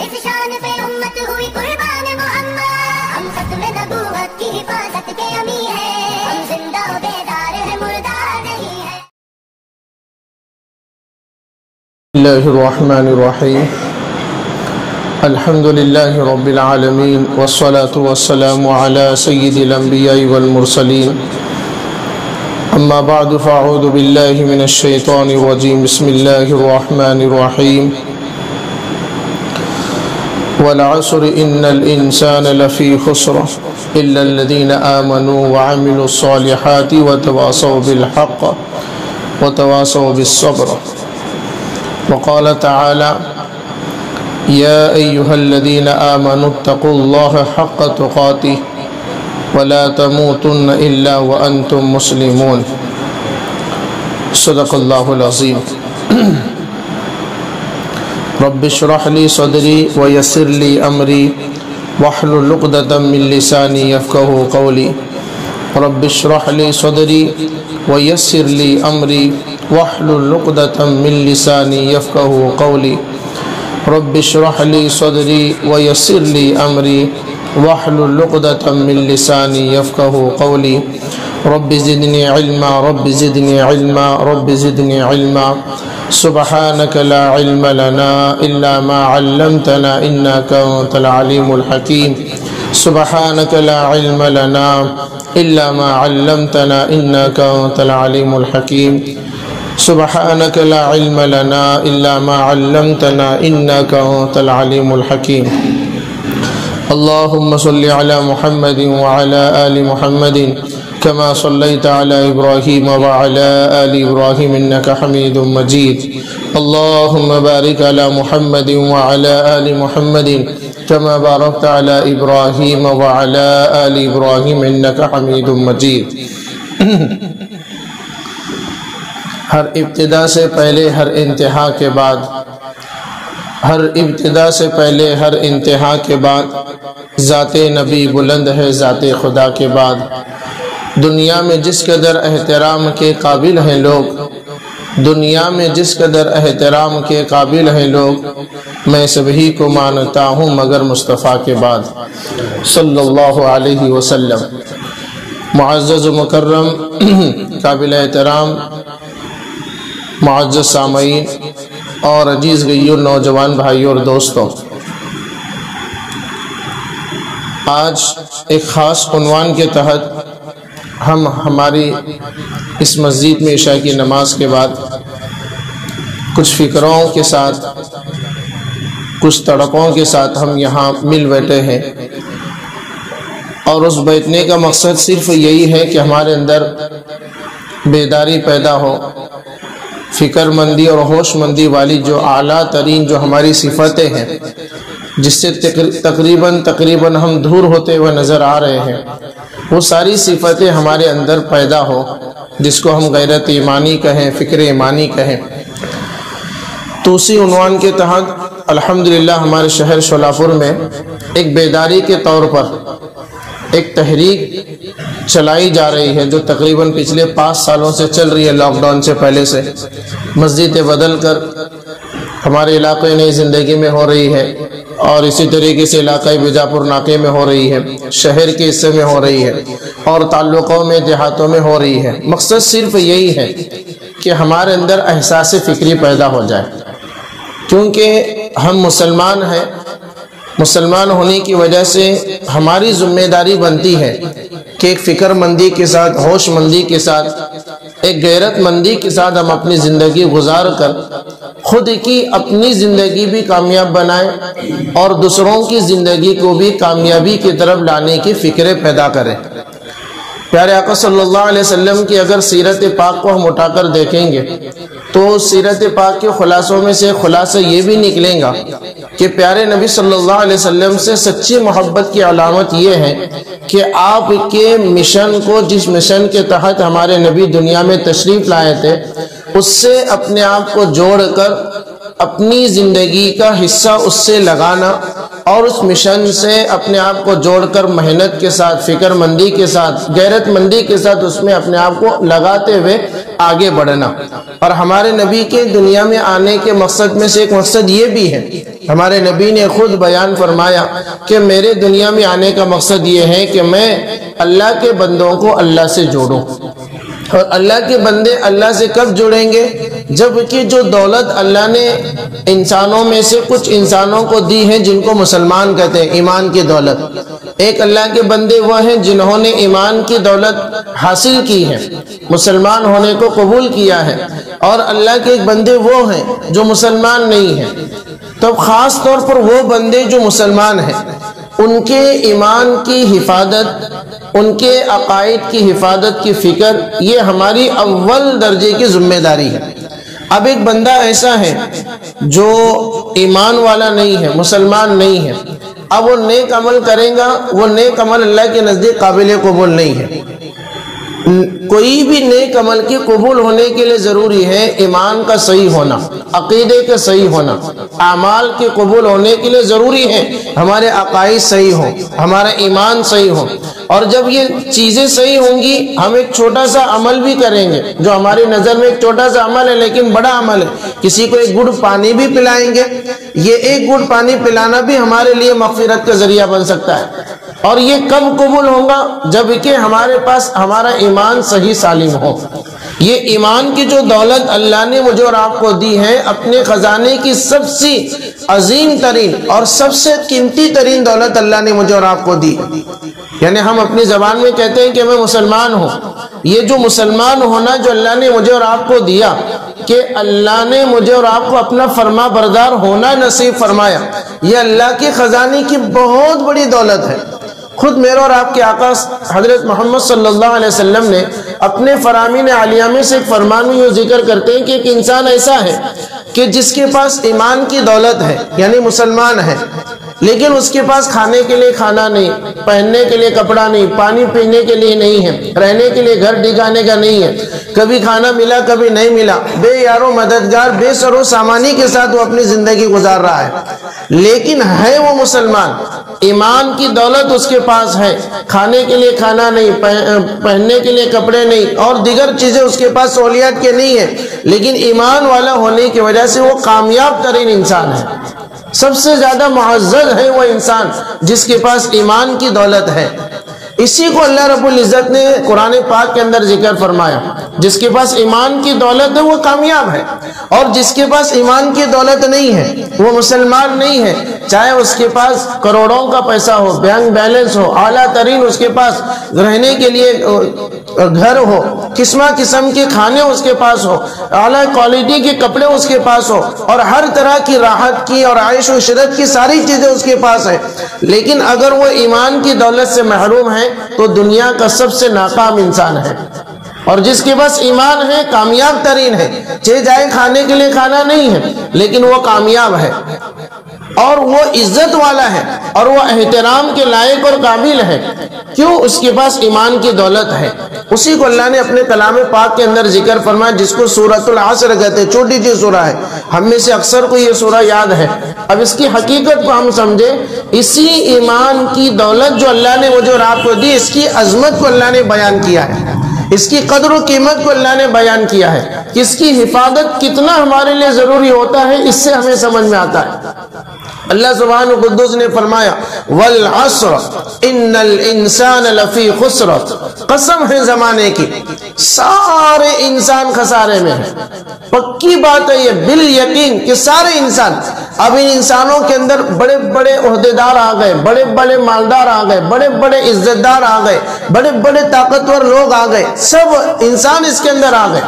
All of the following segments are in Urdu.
اس شان پہ امت ہوئی قربان محمد. ہم ختم نبوت کی حفاظت کے امی ہیں, ہم زندہ بیدار ہیں مردار نہیں ہے. بسم اللہ الرحمن الرحیم. الحمد للہ رب العالمین والصلاة والسلام على سید الانبیاء والمرسلین. اما بعد فاعوذ باللہ من الشیطان الرجیم. بسم اللہ الرحمن الرحیم. والعصر ان الانسان لفی خسر الا الذین آمنوا وعملوا الصالحات وتواصوا بالحق وتواصوا بالصبر. وقال تعالى يا أيها الذين آمنوا اتقوا الله حق تقاته ولا تموتن إلا وأنتم مسلمون. صدق الله العظيم. رب اشرح لي صدري ويسر لي أمري واحلل عقدة من لساني يفقهوا قولي. رب اشرح لي صدري ويسر لي أمري واحلل عقدة من لساني يفقهوا قولي. رب اشرح لي صدري ويسر لي أمري واحلل عقدة من لساني يفقهوا قولي. رب زدني علما رب زدني علما رب زدني علما. سبحانك لا علم لنا إلا ما علمتنا إنك أنت العليم الحكيم. سبحانك لا علم لنا إلا ما علمتنا إنك أنت العليم الحكيم. سبحانك لا علم لنا إلا ما علمتنا إنك أنت العليم الحكيم. اللهم صل على محمد وعلى آل محمد كما صليت على إبراهيم وعلى آل إبراهيم إنك حميد مجيد. اللهم بارك على محمد وعلى آل محمد كما باركت على إبراهيم وعلى آل إبراهيم إنك حميد مجيد. ہر ابتدا سے پہلے ہر انتہا کے بعد ہر ابتدا سے پہلے ہر انتہا کے بعد ذات نبی بلند ہے ذات خدا کے بعد. دنیا میں جس قدر احترام کے قابل ہیں لوگ دنیا میں جس قدر احترام کے قابل ہیں لوگ میں سبھی کو مانتا ہوں مگر مصطفیٰ کے بعد صلی اللہ علیہ وسلم. معزز و مکرم قابل احترام معزز سامعین اور عزیز غیور نوجوان بھائیوں اور دوستوں، آج ایک خاص عنوان کے تحت ہم ہماری اس مسجد میں عشاء کی نماز کے بعد کچھ فکروں کے ساتھ کچھ تڑپوں کے ساتھ ہم یہاں مل بیٹھے ہیں، اور اس بیٹھنے کا مقصد صرف یہی ہے کہ ہمارے اندر بیداری پیدا ہو، فکر مندی اور ہوش مندی والی جو اعلیٰ ترین جو ہماری صفتیں ہیں جس سے تقریباً ہم دور ہوتے ہوئے نظر آ رہے ہیں، وہ ساری صفتیں ہمارے اندر پیدا ہو، جس کو ہم غیرت ایمانی کہیں، فکر ایمانی کہیں. تو اسی عنوان کے تحت الحمدللہ ہمارے شہر شولاپور میں ایک بیداری کے طور پر ایک تحریک چلائی جا رہی ہے جو تقریباً پچھلے 5 سالوں سے چل رہی ہے. لاک ڈاؤن سے پہلے سے مسجدیں بدل کر ہمارے علاقے نئی زندگی میں ہو رہی ہے، اور اسی طریقے سے علاقۂ بیجاپور ناکے میں ہو رہی ہے، شہر کے حصے میں ہو رہی ہے، اور تعلقوں میں دیہاتوں میں ہو رہی ہے. مقصد صرف یہی ہے کہ ہمارے اندر احساس فکری پیدا ہو جائے، کیونکہ ہم مسلمان ہیں. مسلمان ہونے کی وجہ سے ہماری ذمہ داری بنتی ہے کہ ایک فکر مندی کے ساتھ، ہوش مندی کے ساتھ، ایک غیرت مندی کے ساتھ ہم اپنی زندگی گزار کر خود کی اپنی زندگی بھی کامیاب بنائیں اور دوسروں کی زندگی کو بھی کامیابی کی طرف لانے کی فکریں پیدا کریں. پیارے آقا صلی اللہ علیہ وسلم کی اگر سیرت پاک کو ہم اٹھا کر دیکھیں گے تو سیرت پاک کے خلاصوں میں سے خلاصہ یہ بھی نکلیں گا کہ پیارے نبی صلی اللہ علیہ وسلم سے سچی محبت کی علامت یہ ہے کہ آپ کے مشن کو، جس مشن کے تحت ہمارے نبی دنیا میں تشریف لائے تھے، اس سے اپنے آپ کو جوڑ کر اپنی زندگی کا حصہ اس سے لگانا اور اس مشن سے اپنے آپ کو جوڑ کر محنت کے ساتھ، فکر مندی کے ساتھ، غیرت مندی کے ساتھ اس میں اپنے آپ کو لگاتے ہوئے آگے بڑھنا۔ اور ہمارے نبی کے دنیا میں آنے کے مقصد میں سے ایک مقصد یہ بھی ہے، ہمارے نبی نے خود بیان فرمایا کہ میرے دنیا میں آنے کا مقصد یہ ہے کہ میں اللہ کے بندوں کو اللہ سے جوڑوں۔ اور اللہ کے بندے اللہ سے کب جڑیں گے؟ جبکہ جو دولت اللہ نے انسانوں میں سے کچھ انسانوں کو دی ہے جن کو مسلمان کہتے ہیں، ایمان کی دولت۔ ایک اللہ کے بندے وہ ہیں جنہوں نے ایمان کی دولت حاصل کی ہے، مسلمان ہونے کو قبول کیا ہے، اور اللہ کے ایک بندے وہ ہیں جو مسلمان نہیں ہیں۔ تو خاص طور پر وہ بندے جو مسلمان ہیں، ان کے ایمان کی حفاظت، ان کے عقائد کی حفاظت کی فکر، یہ ہماری اول درجے کی ذمہ داری ہے۔ اب ایک بندہ ایسا ہے جو ایمان والا نہیں ہے، مسلمان نہیں ہے، اب وہ نیک عمل کرے گا، وہ نیک عمل اللہ کے نزدیک قابل قبول نہیں ہے۔ کوئی بھی نیک عمل کے قبول ہونے کے لیے ضروری ہے ایمان کا صحیح ہونا، عقیدے کا صحیح ہونا۔ اعمال کے قبول ہونے کے لیے ضروری ہے ہمارے عقائد صحیح ہوں، ہمارا ایمان صحیح ہو۔ اور جب یہ چیزیں صحیح ہوں گی، ہم ایک چھوٹا سا عمل بھی کریں گے جو ہماری نظر میں ایک چھوٹا سا عمل ہے لیکن بڑا عمل ہے، کسی کو ایک گھٹ پانی بھی پلائیں گے، یہ ایک گھٹ پانی پلانا بھی ہمارے لیے مغفرت کا ذریعہ بن سکتا ہے۔ اور یہ کب قبول ہوگا؟ جبکہ ہمارے پاس ہمارا ایمان صحیح سالم ہو۔ یہ ایمان کی جو دولت اللہ نے مجھے اور آپ کو دی ہے، اپنے خزانے کی سب سے عظیم ترین اور سب سے قیمتی ترین دولت اللہ نے مجھے اور آپ کو دی۔ یعنی ہم اپنی زبان میں کہتے ہیں کہ میں مسلمان ہوں، یہ جو مسلمان ہونا جو اللہ نے مجھے اور آپ کو دیا، کہ اللہ نے مجھے اور آپ کو اپنا فرما بردار ہونا نصیب فرمایا، یہ اللہ کے خزانے کی بہت بڑی دولت ہے۔ خود میرے اور آپ کے آقا حضرت محمد صلی اللہ علیہ وسلم نے اپنے فرامین عالیہ میں سے ایک فرمان میں یہ ذکر کرتے ہیں کہ ایک انسان ایسا ہے کہ جس کے پاس ایمان کی دولت ہے، یعنی مسلمان ہے، لیکن اس کے پاس کھانے کے لیے کھانا نہیں، پہننے کے لیے کپڑا نہیں، پانی پینے کے لیے نہیں ہے، رہنے کے لیے گھر ٹھکانے کا نہیں ہے، کبھی کھانا ملا کبھی نہیں ملا، بے یارو مددگار، بے سرو سامانی کے ساتھ وہ اپنی زندگی گزار رہا ہے، لیکن ہے وہ مسلمان، ایمان کی دولت اس کے پاس ہے، کھانے کے لیے کھانا نہیں، پہننے کے لیے کپڑے نہیں، اور دیگر چیزیں اس کے پاس سہولیات کے نہیں ہے، لیکن ایمان والا ہونے کی وجہ سے وہ کامیاب ترین انسان ہے۔ سب سے زیادہ معزز ہے وہ انسان جس کے پاس ایمان کی دولت ہے۔ اسی کو اللہ رب العزت نے قرآن پاک کے اندر ذکر فرمایا، جس کے پاس ایمان کی دولت ہے وہ کامیاب ہے، اور جس کے پاس ایمان کی دولت نہیں ہے، وہ مسلمان نہیں ہے، چاہے اس کے پاس کروڑوں کا پیسہ ہو، بینک بیلنس ہو، اعلیٰ ترین اس کے پاس رہنے کے لیے گھر ہو، قسمہ قسم کے کھانے اس کے پاس ہو، اعلیٰ کوالٹی کے کپڑے اس کے پاس ہو، اور ہر طرح کی راحت کی اور عیش و عشرت کی ساری چیزیں اس کے پاس ہے، لیکن اگر وہ ایمان کی دولت سے محروم ہے تو دنیا کا سب سے ناکام انسان ہے۔ اور جس کے پاس ایمان ہے کامیاب ترین ہے، چاہے جائے کھانے کے لیے کھانا نہیں ہے لیکن وہ کامیاب ہے، اور وہ عزت والا ہے، اور وہ احترام کے لائق اور قابل ہے، کیوں؟ اس کے پاس ایمان کی دولت ہے۔ اسی کو اللہ نے اپنے کلام پاک کے اندر ذکر فرمایا، جس کو سورۃ العصر کہتے ہیں، چھوٹی سی سورہ ہے، ہم میں سے اکثر کو یہ سورہ یاد ہے۔ اب اس کی حقیقت کو ہم سمجھیں، اسی ایمان کی دولت جو اللہ نے مجھے اور آپ کو دی، اس کی عظمت کو اللہ نے بیان کیا ہے، اس کی قدر و قیمت کو اللہ نے بیان کیا ہے، کہ اس کی حفاظت کتنا ہمارے لیے ضروری ہوتا ہے، اس سے ہمیں سمجھ میں آتا ہے۔ اللہ سبحانہ قدوس نے فرمایا والعصر ان الانسان لفی خسر، قسم ہے زمانے کی، سارے انسان خسارے میں ہیں۔ پکی بات ہے یہ بالیقین کہ سارے انسان، اب ان انسانوں کے اندر بڑے بڑے عہدیدار آ گئے، بڑے بڑے مالدار آ گئے، بڑے بڑے عزت دار آ گئے، بڑے بڑے طاقتور لوگ آ گئے، سب انسان اس کے اندر آ گئے،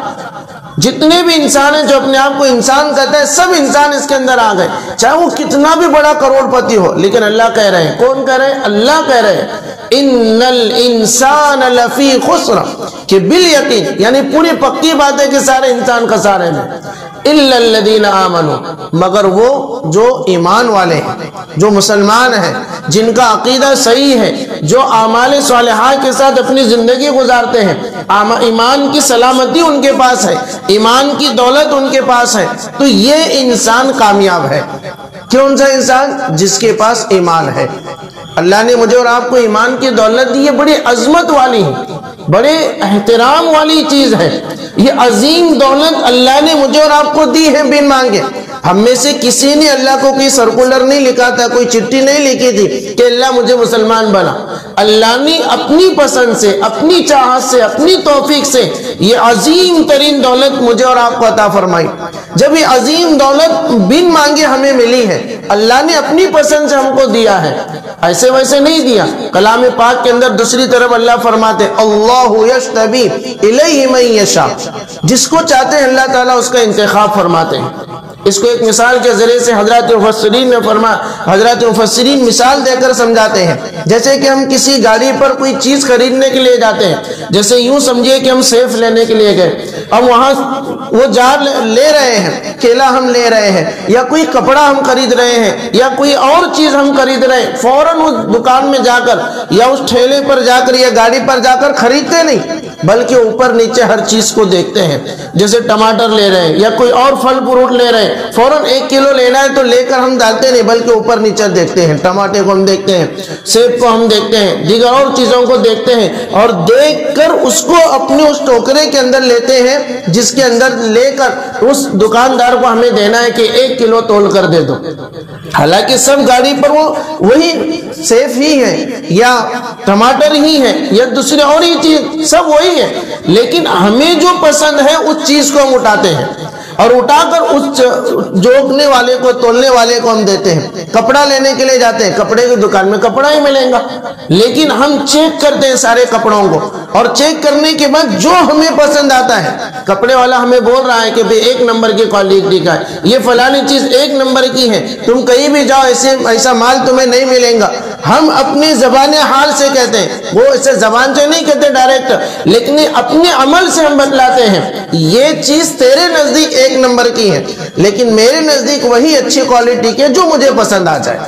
جتنے بھی انسان ہیں جو اپنے آپ کو انسان کہتے ہیں، سب انسان اس کے اندر آ گئے، چاہے وہ کتنا بھی بڑا کروڑ پتی ہو، لیکن اللہ کہہ رہے ہیں، کون کہہ رہے ہیں؟ اللہ کہہ رہے ہیں ان الانسان لفی خسر، کہ بالیقین، یعنی پوری پکی بات ہے کہ سارے انسان خسارے میں، الا الذین آمنوا، مگر وہ جو ایمان والے ہیں، جو مسلمان ہیں، جن کا عقیدہ صحیح ہے، جو اعمال صالحہ کے ساتھ اپنی زندگی گزارتے ہیں، ایمان کی سلامتی ان کے پاس ہے، ایمان کی دولت ان کے پاس ہے، تو یہ انسان کامیاب ہے۔ کون سا انسان؟ جس کے پاس ایمان ہے۔ اللہ نے مجھے اور آپ کو ایمان کی دولت دی، یہ بڑی عظمت والی ہے، بڑے احترام والی چیز ہے۔ یہ عظیم دولت اللہ نے مجھے اور آپ کو دی ہے بن مانگے۔ ہم میں سے کسی نے اللہ کو کوئی سرکولر نہیں لکھا تھا، کوئی چٹھی نہیں لکھی تھی کہ اللہ مجھے مسلمان بنا۔ اللہ نے اپنی پسند سے، اپنی چاہت سے، اپنی توفیق سے یہ عظیم ترین دولت مجھے اور آپ کو عطا فرمائی۔ جب یہ عظیم دولت بن مانگے ہمیں ملی ہے، اللہ نے اپنی پسند سے ہم کو دیا ہے، ایسے ویسے نہیں دیا۔ کلام پاک کے اندر دوسری طرف اللہ فرماتے اللہ یجتبی الیہ من یشاء، جس کو چاہتے ہیں اللہ تعالیٰ اس کا انتخاب فرماتے ہیں۔ اس کو ایک مثال کے ذریعے سے حضرات مفسرین مثال دے کر سمجھاتے ہیں۔ جیسے کہ ہم کسی گاڑی پر کوئی چیز خریدنے کے لیے جاتے ہیں، جیسے یوں سمجھیے کہ ہم سیف لینے کے لیے گئے، اب وہاں وہ جار لے رہے ہیں، کیلا ہم لے رہے ہیں، یا کوئی کپڑا ہم خرید رہے ہیں، یا کوئی اور چیز ہم خرید رہے ہیں، فوراً اس دکان میں جا کر یا اس ٹھیلے پر جا کر یا گاڑی پر جا کر خریدتے نہیں، بلکہ اوپر نیچے ہر چیز کو دیکھتے ہیں۔ جیسے ٹماٹر لے رہے ہیں یا کوئی اور پھل فروٹ لے رہے ہیں، فوراً 1 کلو لینا ہے تو لے کر ہم ڈالتے نہیں، بلکہ اوپر نیچے دیکھتے ہیں۔ ٹماٹر کو ہم دیکھتے ہیں، سیب کو ہم دیکھتے ہیں، دیگر اور چیزوں کو دیکھتے ہیں، اور دیکھ کر اس کو اپنے اس ٹوکرے کے اندر لیتے ہیں، جس کے اندر لے کر اس دکاندار کو ہمیں دینا ہے کہ 1 کلو تول کر دے دو۔ حالانکہ سب گاڑی پر وہی سیب ہی ہے یا ٹماٹر ہی ہے یا دوسری اور ہی چیز، سب وہی ہے، لیکن ہمیں جو پسند ہے اس چیز کو ہم اٹھاتے ہیں اور اٹھا کر اس جوکنے والے کو، تولنے والے کو ہم دیتے ہیں۔ کپڑا لینے کے لیے جاتے ہیں، کپڑے کی دکان میں کپڑا ہی ملے گا، لیکن ہم چیک کرتے ہیں سارے کپڑوں کو، اور چیک کرنے کے بعد جو ہمیں پسند آتا ہے، کپڑے والا ہمیں بول رہا ہے کہ بھئی 1 نمبر کی کوالٹی کا ہے، یہ فلانی چیز 1 نمبر کی ہے، تم کہیں بھی جاؤ ایسا مال تمہیں نہیں ملے گا، ہم اپنی زبان حال سے کہتے ہیں، وہ اسے زبان سے نہیں کہتے ڈائریکٹ، لیکن اپنے عمل سے ہم بتلاتے ہیں یہ چیز تیرے نزدیک 1 نمبر کی ہے، لیکن میرے نزدیک وہی اچھی کوالٹی کی ہے جو مجھے پسند آ جائے۔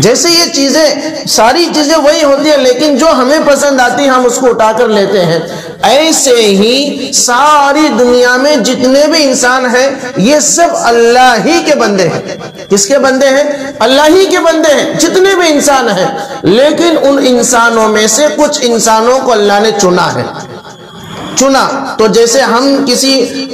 جیسے یہ چیزیں، ساری چیزیں وہی ہوتی ہیں، لیکن جو ہمیں پسند آتی ہیں ہم اس کو اٹھا کر لیتے ہیں۔ ایسے ہی ساری دنیا میں جتنے بھی انسان ہیں یہ سب اللہ ہی کے بندے ہیں۔ کس کے بندے ہیں؟ اللہ ہی کے بندے ہیں، جتنے بھی انسان ہیں، لیکن ان انسانوں میں سے کچھ انسانوں کو اللہ نے چنا ہے۔ چنا تو جیسے ہم کسی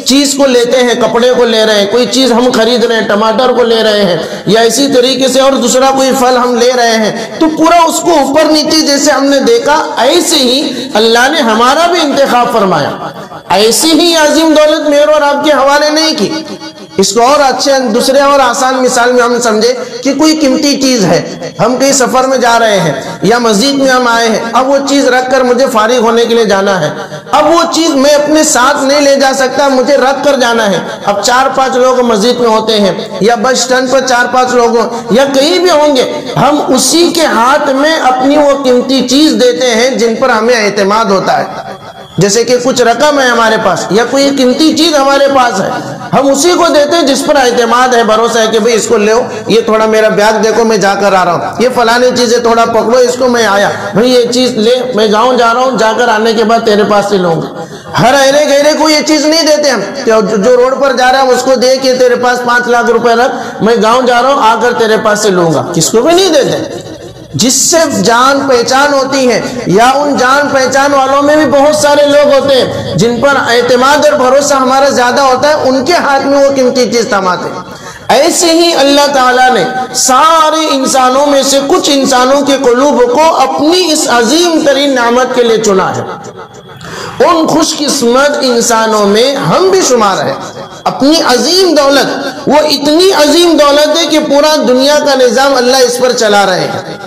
چیز کو لیتے ہیں، کپڑے کو لے رہے ہیں، کوئی چیز ہم خرید رہے ہیں، ٹماٹر کو لے رہے ہیں، یا اسی طریقے سے اور دوسرا کوئی پھل ہم لے رہے ہیں، تو پورا اس کو اوپر نیچے جیسے ہم نے دیکھا، ایسے ہی اللہ نے ہمارا بھی انتخاب فرمایا۔ ایسی ہی عظیم دولت میرے اور آپ کے حوالے نہیں کی۔ اس کو اور اچھے دوسرے اور آسان مثال میں ہم سمجھے کہ کوئی قیمتی چیز ہے، ہم کہیں سفر میں جا رہے ہیں یا مسجد میں ہم آئے ہیں، اب وہ چیز رکھ کر مجھے فارغ ہونے کے لیے جانا ہے، اب وہ چیز میں اپنے ساتھ نہیں لے جا سکتا، مجھے رکھ کر جانا ہے۔ اب 4-5 لوگ مسجد میں ہوتے ہیں یا بس اسٹینڈ پر 4-5 لوگ یا کہیں بھی ہوں گے، ہم اسی کے ہاتھ میں اپنی وہ قیمتی چیز دیتے ہیں جن پر ہمیں اعتماد ہوتا ہے۔ جیسے کہ کچھ رقم ہے ہمارے پاس یا کوئی قیمتی چیز ہمارے پاس ہے، ہم اسی کو دیتے ہیں جس پر اعتماد ہے، بھروسہ ہے کہ بھئی اس کو لے، یہ تھوڑا میرا بیگ دیکھو میں جا کر آ رہا ہوں، یہ فلانی چیزیں تھوڑا پکڑو اس کو، میں آیا بھئی یہ چیز لے، میں گاؤں جا رہا ہوں، جا کر آنے کے بعد تیرے پاس سے لوں گا۔ ہر ایرے گہرے کو یہ چیز نہیں دیتے ہم، جو روڈ پر جا رہا ہے اس کو دے کے تیرے پاس 5 لاکھ روپے رکھ، میں گاؤں جا رہا ہوں آ کر تیرے پاس سے لوں گا، کس کو بھی نہیں دیتے۔ جس سے جان پہچان ہوتی ہے، یا ان جان پہچان والوں میں بھی بہت سارے لوگ ہوتے ہیں جن پر اعتماد اور بھروسہ ہمارا زیادہ ہوتا ہے، ان کے ہاتھ میں وہ قیمتی چیز تھماتے ہیں۔ ایسے ہی اللہ تعالیٰ نے سارے انسانوں میں سے کچھ انسانوں کے قلوب کو اپنی اس عظیم ترین نعمت کے لیے چنا ہے۔ ان خوش قسمت انسانوں میں ہم بھی شمار ہیں۔ اپنی عظیم دولت، وہ اتنی عظیم دولت ہے کہ پورا دنیا کا نظام اللہ اس پر چلا رہے ہیں۔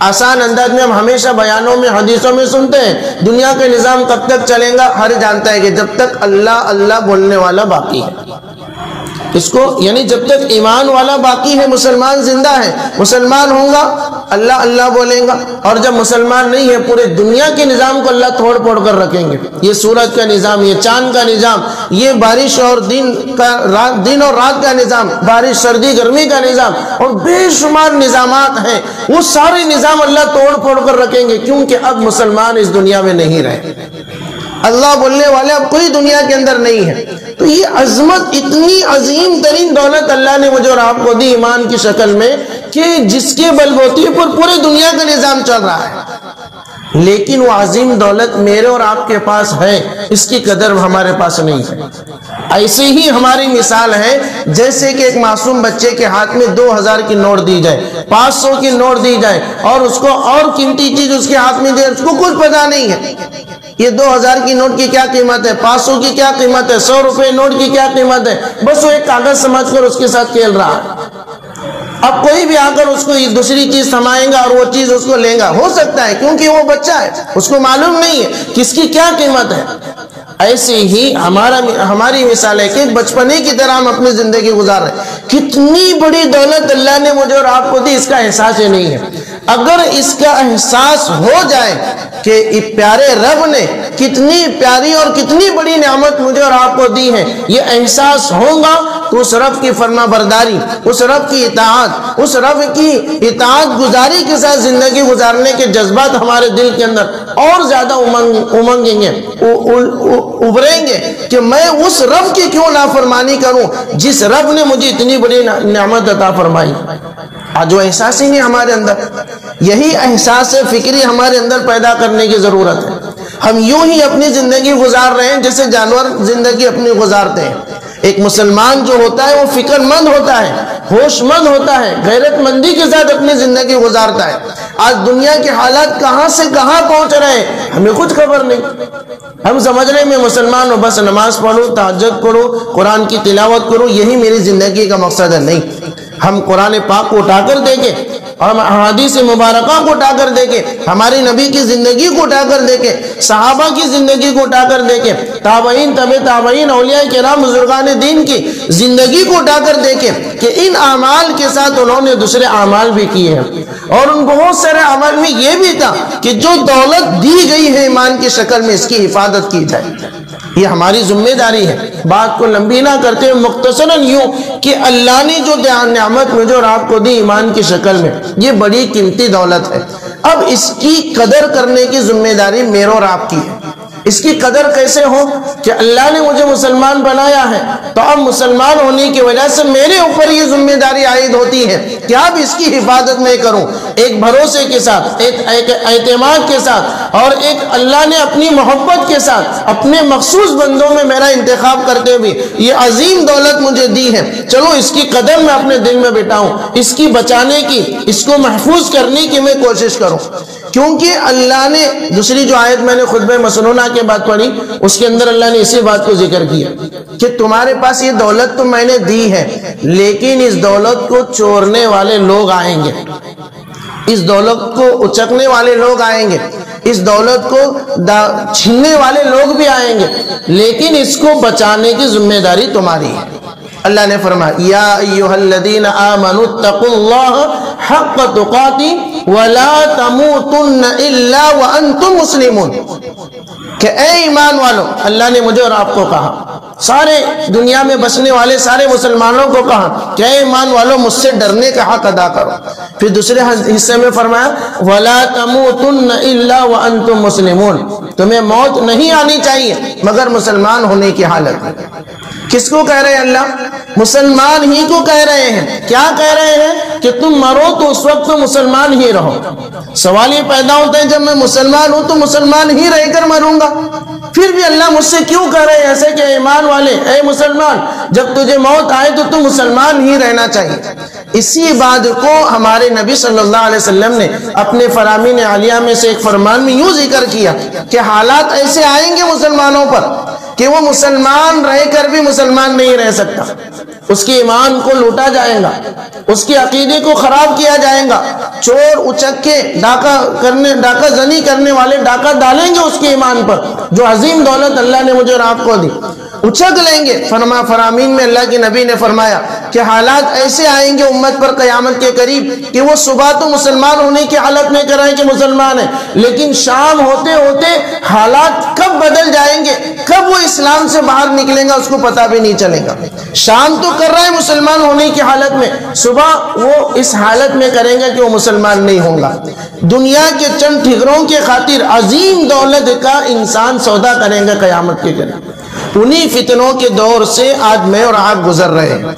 آسان انداز میں ہم ہمیشہ بیانوں میں، حدیثوں میں سنتے ہیں دنیا کا نظام کب تک چلے گا، ہر جانتا ہے کہ جب تک اللہ اللہ بولنے والا باقی ہے۔ اس کو یعنی جب تک ایمان والا باقی ہے، مسلمان زندہ ہے، مسلمان ہوں گا اللہ اللہ بولیں گا، اور جب مسلمان نہیں ہے پورے دنیا کے نظام کو اللہ توڑ پھوڑ کر رکھیں گے۔ یہ سورج کا نظام، یہ چاند کا نظام، یہ بارش اور دن اور رات کا نظام، بارش سردی گرمی کا نظام، اور بے شمار نظامات ہیں، وہ سارے نظام اللہ توڑ پھوڑ کر رکھیں گے، کیونکہ اب مسلمان اس دنیا میں نہیں رہے۔ اللہ بولنے والے اب کوئی دنیا کے اندر نہیں ہے۔ تو یہ عظمت، اتنی عظیم ترین دولت اللہ نے مجھے اور آپ کو دی ایمان کی شکل میں، کہ جس کے بلبوتے پر پورے دنیا کا نظام چل رہا ہے، لیکن وہ عظیم دولت میرے اور آپ کے پاس ہے، اس کی قدر ہمارے پاس نہیں ہے۔ ایسے ہی ہماری مثال ہے جیسے کہ ایک معصوم بچے کے ہاتھ میں 2000 کی نوٹ دی جائے، 500 کی نوٹ دی جائے، اور اس کو اور قیمتی چیز اس کے ہاتھ میں دے، اس کو کچھ پتا نہیں ہے یہ 2000 کی نوٹ کی کیا قیمت ہے، 500 کی کیا قیمت ہے، 100 روپے نوٹ کی کیا قیمت ہے، بس وہ ایک کاغذ سمجھ کر اس کے ساتھ کھیل رہا ہے۔ اب کوئی بھی آ کر اس کو دوسری چیز سمائیں گا اور وہ چیز اس کو لیں گا، ہو سکتا ہے کیونکہ وہ بچہ ہے، اس کو معلوم نہیں ہے کس کی کیا قیمت ہے۔ ایسے ہی ہماری مثال ہے کہ ایک بچپنے کی طرح ہم اپنی زندگی گزار رہے ہیں۔ کتنی بڑی دولت اللہ نے مجھے اور آپ کو دی، اس کا احساس ہی نہیں ہے۔ اگر اس کا احساس ہو جائے کہ پیارے رب نے کتنی پیاری اور کتنی بڑی نعمت مجھے اور آپ کو دی ہے، یہ احساس ہوگا تو اس رب کی فرما برداری، اس رب کی اطاعت، اس رب کی اطاعت گزاری کے ساتھ زندگی گزارنے کے جذبات ہمارے دل کے اندر اور زیادہ امنگیں گے، ابھریں گے کہ میں اس رب کی کیوں نافرمانی کروں جس رب نے مجھے اتنی بڑی نعمت عطا فرمائی۔ آج وہ احساس ہی نہیں ہمارے اندر۔ یہی احساس فکری ہمارے اندر پیدا کرنے کی ضرورت ہے۔ ہم یوں ہی اپنی زندگی گزار رہے ہیں جیسے جانور زندگی اپنی گزارتے ہیں۔ ایک مسلمان جو ہوتا ہے وہ فکر مند ہوتا ہے، ہوش مند ہوتا ہے، غیرت مندی کے ساتھ اپنی زندگی گزارتا ہے۔ آج دنیا کے حالات کہاں سے کہاں پہنچ رہے ہیں ہمیں کچھ خبر نہیں۔ ہم سمجھ رہے ہیں میں مسلمان ہوں، بس نماز پڑھوں، تہجد کروں، قرآن کی تلاوت کروں، یہی میری زندگی کا مقصد ہے۔ نہیں، ہم قرآن پاک کو اٹھا کر دیکھیں، اور احادیث مبارکہ کو اٹھا کر دیکھیں، ہماری نبی کی زندگی کو اٹھا کر دیکھیں، صحابہ کی زندگی کو اٹھا کر دیکھیں، تابعین، تبع تابعین، اولیاء کرام، بزرگان دین کی زندگی کو اٹھا کر دیکھیں کہ ان اعمال کے ساتھ انہوں نے دوسرے اعمال بھی کیے ہیں، اور ان بہت سارے اعمال میں یہ بھی تھا کہ جو دولت دی گئی ہے ایمان کی شکل میں اس کی حفاظت کی جائے۔ یہ ہماری ذمہ داری ہے۔ بات کو لمبی نہ کرتے ہوئے مختصراً یوں کہ اللہ نے جو نعمت مجھے اور آپ کو دی ایمان کی شکل میں، یہ بڑی قیمتی دولت ہے۔ اب اس کی قدر کرنے کی ذمہ داری میرے اور آپ کی ہے۔ اس کی قدر کیسے ہو کہ اللہ نے مجھے مسلمان بنایا ہے، تو اب مسلمان ہونے کی وجہ سے میرے اوپر یہ ذمہ داری عائد ہوتی ہے کہ اب اس کی حفاظت میں کروں، ایک بھروسے کے ساتھ، ایک اعتماد کے ساتھ، اور ایک اللہ نے اپنی محبت کے ساتھ اپنے مخصوص بندوں میں میرا انتخاب کرتے ہوئے یہ عظیم دولت مجھے دی ہے، چلو اس کی قدر میں اپنے دل میں بٹھاؤں، اس کی بچانے کی، اس کو محفوظ کرنے کی میں کوشش کروں۔ کیونکہ اللہ نے دوسری جو آیت میں نے خطبہ مسنونہ کے بعد پڑھی، اس کے اندر اللہ نے اسی بات کو ذکر کیا کہ تمہارے پاس یہ دولت تو میں نے دی ہے، لیکن اس دولت کو چورنے والے لوگ آئیں گے، اس دولت کو اچکنے والے لوگ آئیں گے، اس دولت کو چھیننے والے لوگ بھی آئیں گے، لیکن اس کو بچانے کی ذمہ داری تمہاری ہے۔ اللہ نے فرمایا یا ایھا الذین آمنوا اتقوا اللہ حق تقاتہ ولا تموتن الا وانتم مسلمون، کہ اے ایمان والو، اللہ نے مجھے اور آپ کو کہا، سارے دنیا میں بسنے والے سارے مسلمانوں کو کہا کہ اے ایمان والو مجھ سے ڈرنے کا حق ادا کرو۔ پھر دوسرے حصے میں فرمایا ولا تموتن الا وانتم مسلمون، تمہیں موت نہیں آنی چاہیے مگر مسلمان ہونے کی حالت میں۔ کس کو کہہ رہے ہیں اللہ؟ مسلمان ہی کو کہہ رہے ہیں۔ کیا کہہ رہے ہیں؟ کہ تم مرو تو اس وقت تو مسلمان ہی رہو۔ سوال یہ پیدا ہوتا ہے جب میں مسلمان ہوں تو مسلمان ہی رہ کر مروں گا، پھر بھی اللہ مجھ سے کیوں کہہ رہے ہیں ایسے کہ ایمان والے، اے مسلمان، جب تجھے موت آئے تو تم مسلمان ہی رہنا چاہیے۔ اسی بات کو ہمارے نبی صلی اللہ علیہ وسلم نے اپنے فرامین عالیہ میں سے ایک فرمان میں یوں ذکر کیا کہ حالات ایسے آئیں گے مسلمانوں پر کہ وہ مسلمان رہ کر بھی مسلمان نہیں رہ سکتا، اس کے ایمان کو لوٹا جائے گا، اس کے عقیدے کو خراب کیا جائے گا، چور اچکے ڈاکہ زنی کرنے والے ڈاکہ ڈالیں گے اس کے ایمان پر، جو عظیم دولت اللہ نے مجھے اور آپ کو دی، اچک لیں گے۔ فرامین میں اللہ کے نبی نے فرمایا کہ حالات ایسے آئیں گے امت پر قیامت کے قریب کہ وہ صبح تو مسلمان ہونے کی حالت میں کرائیں کہ مسلمان ہیں، لیکن شام ہوتے ہوتے حالات کب بدل جائیں گے، کب وہ اسلام سے باہر نکلیں گا اس کو پتہ بھی نہیں چلے گا۔ شام تو کر رہا ہے مسلمان ہونے کی حالت میں، صبح وہ اس حالت میں کریں گا کہ وہ مسلمان نہیں ہوگا۔ دنیا کے چند ٹھکروں کے خاطر عظیم دولت کا انسان سودا کریں گا قیامت کے دن۔ انہی فتنوں کے دور سے آج میں اور آپ گزر رہے ہیں۔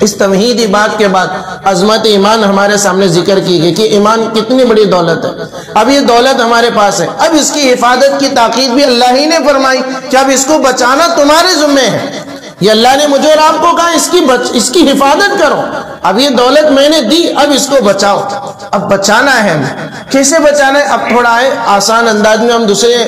اس تمہیدی بات کے بعد عظمت ایمان ہمارے سامنے ذکر کی گئی کہ ایمان کتنی بڑی دولت ہے۔ اب یہ دولت ہمارے پاس ہے، اب اس کی حفاظت کی تاکید بھی اللہ ہی نے فرمائی کہ اب اس کو بچانا تمہارے ذمہ ہے۔ یہ اللہ نے مجھے اور آپ کو کہا اس کی حفاظت کرو۔ اب یہ دولت میں نے دی، اب اس کو بچاؤ۔ اب بچانا ہے ہمیں، کیسے بچانا ہے؟ اب تھوڑا ہے آسان انداز میں، ہم دوسرے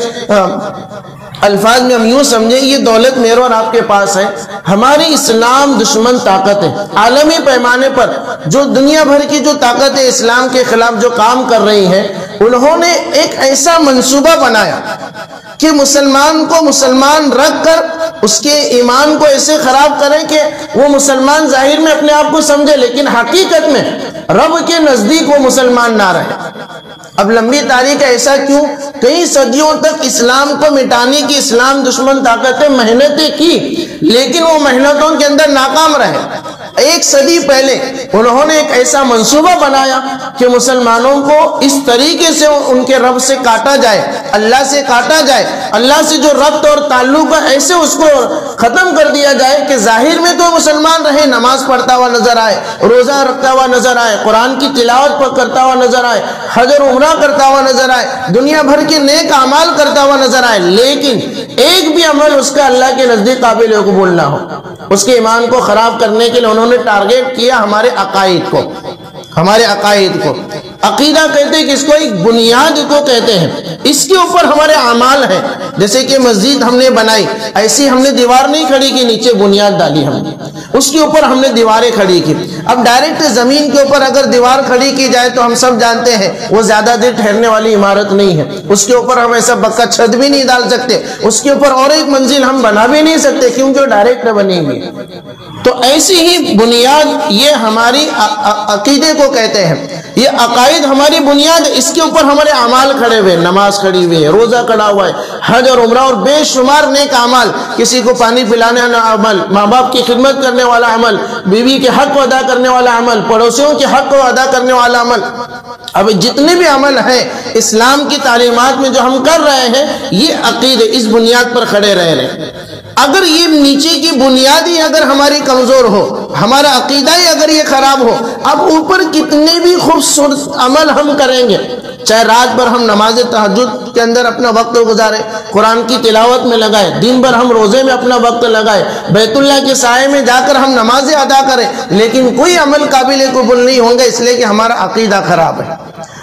الفاظ میں ہم یوں سمجھیں، یہ دولت میرے اور آپ کے پاس ہے۔ ہماری اسلام دشمن طاقت ہے، عالمی پیمانے پر جو دنیا بھر کی جو طاقت ہے اسلام کے خلاف جو کام کر رہی ہیں، انہوں نے ایک ایسا منصوبہ بنایا کہ مسلمان کو مسلمان رکھ کر اس کے ایمان کو ایسے خراب کریں کہ وہ مسلمان ظاہر میں اپنے آپ کو سمجھے لیکن حقیقت میں رب کے نزدیک وہ مسلمان نہ رہے۔ اب لمبی تاریخ ایسا کیوں؟ کئی صدیوں تک اسلام کو مٹانے کی اسلام دشمن طاقتیں محنتیں کی، لیکن وہ محنتوں کے اندر ناکام رہے۔ ایک صدی پہلے انہوں نے ایک ایسا منصوبہ بنایا کہ مسلمانوں کو اس طریقے سے ان کے رب سے کاٹا جائے، اللہ سے کاٹا جائے، اللہ سے جو ربط اور تعلق ہے ایسے اس کو ختم کر دیا جائے کہ ظاہر میں تو مسلمان رہے، نماز پڑھتا ہوا نظر آئے، روزہ رکھتا ہوا نظر آئے، قرآن کی تلاوت کرتا ہوا نظر آئے، حج اور عمرہ کرتا ہوا نظر آئے، دنیا بھر کے نیک اعمال کرتا ہوا نظر آئے، لیکن ایک بھی عمل اس کا اللہ کے نزدیک قابل قبول نہ ہو۔ اس کے ایمان کو خراب کرنے کے لیے انہوں نے ٹارگیٹ کیا ہمارے عقائد کو، ہمارے عقائد کو۔ عقیدہ کہتے ہیں کہ اس کو ایک بنیاد کو کہتے ہیں، اس کے اوپر ہمارے اعمال ہیں۔ جیسے کہ مسجد ہم نے بنائی، ایسی ہم نے دیوار نہیں کھڑی کی، نیچے بنیاد ڈالی ہم نے، اس کے اوپر ہم نے دیواریں کھڑی کی۔ اب ڈائریکٹ زمین کے اوپر اگر دیوار کھڑی کی جائے تو ہم سب جانتے ہیں وہ زیادہ دیر ٹھہرنے والی عمارت نہیں ہے، اس کے اوپر ہم ایسا پکا چھت بھی نہیں ڈال سکتے، اس کے اوپر اور ایک منزل ہم بنا بھی نہیں سکتے کیونکہ وہ ڈائریکٹ بنی ہوئی۔ تو ایسی ہی بنیاد یہ ہماری عقیدے کو کہتے ہیں، یہ عقائد ہماری بنیاد ہے، اس کے اوپر ہمارے اعمال کھڑے ہوئے، نماز کھڑی ہوئی ہے، روزہ کھڑا ہوا ہے، حج اور عمرہ اور بے شمار نیک اعمال، کسی کو پانی پلانے والا عمل، ماں باپ کی خدمت کرنے والا عمل، بیوی کے حق کو ادا کرنے والا عمل، پڑوسیوں کے حق کو ادا کرنے والا عمل۔ اب جتنے بھی عمل ہیں اسلام کی تعلیمات میں جو ہم کر رہے ہیں، یہ عقیدے اس بنیاد پر کھڑے رہ رہے ہیں۔ اگر یہ نیچے کی بنیاد ہی اگر ہماری کمزور ہو، ہمارا عقیدہ ہی اگر یہ خراب ہو، اب اوپر کتنے بھی خوبصورت عمل ہم کریں گے، چاہے رات بھر ہم نماز تہجد کے اندر اپنا وقت گزارے، قرآن کی تلاوت میں لگائے، دن بھر ہم روزے میں اپنا وقت لگائے، بیت اللہ کے سائے میں جا کر ہم نمازیں ادا کریں، لیکن کوئی عمل قابل قبول نہیں ہوں گا، اس لیے کہ ہمارا عقیدہ خراب ہے۔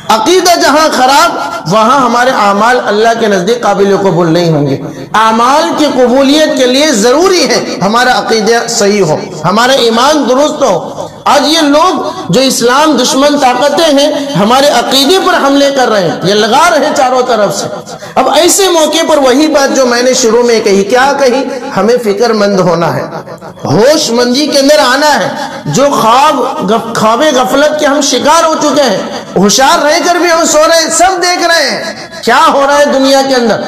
عقیدہ جہاں خراب، وہاں ہمارے اعمال اللہ کے نزدیک قابل قبول نہیں ہوں گے۔ اعمال کی قبولیت کے لیے ضروری ہے ہمارا عقیدہ صحیح ہو، ہمارا ایمان درست ہو۔ آج یہ لوگ جو اسلام دشمن طاقتیں ہیں ہمارے عقیدے پر حملے کر رہے ہیں، یہ لگا رہے ہیں چاروں طرف سے۔ اب ایسے موقع پر وہی بات جو میں نے شروع میں کہی، کیا کہی؟ ہمیں فکر مند ہونا ہے، ہوش مندی کے اندر آنا ہے۔ جو خواب غفلت کے ہم شکار ہو چکے ہیں، ہوشیار رہ کر بھی ہم سو رہے ہیں، سب دیکھ رہے ہیں کیا ہو رہا ہے دنیا کے اندر،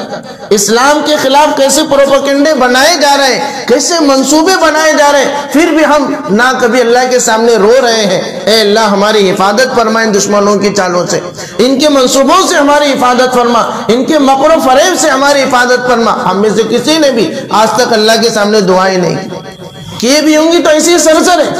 اسلام کے خلاف کیسے پروپیگنڈے بنائے جا رہے ہیں، کیسے منصوبے بنائے جا رہے ہیں، پھر بھی ہم نہ کبھی اللہ کے سامنے رو رہے ہیں، اے اللہ ہماری حفاظت فرما ان دشمنوں کی چالوں سے، ان کے منصوبوں سے ہماری حفاظت فرما، ان کے مکر و فریب سے ہماری حفاظت فرما۔ ہم میں سے کسی نے بھی آج تک اللہ کے سامنے دعائیں نہیں کیے بھی ہوں گی تو ایسی سرسر ہے۔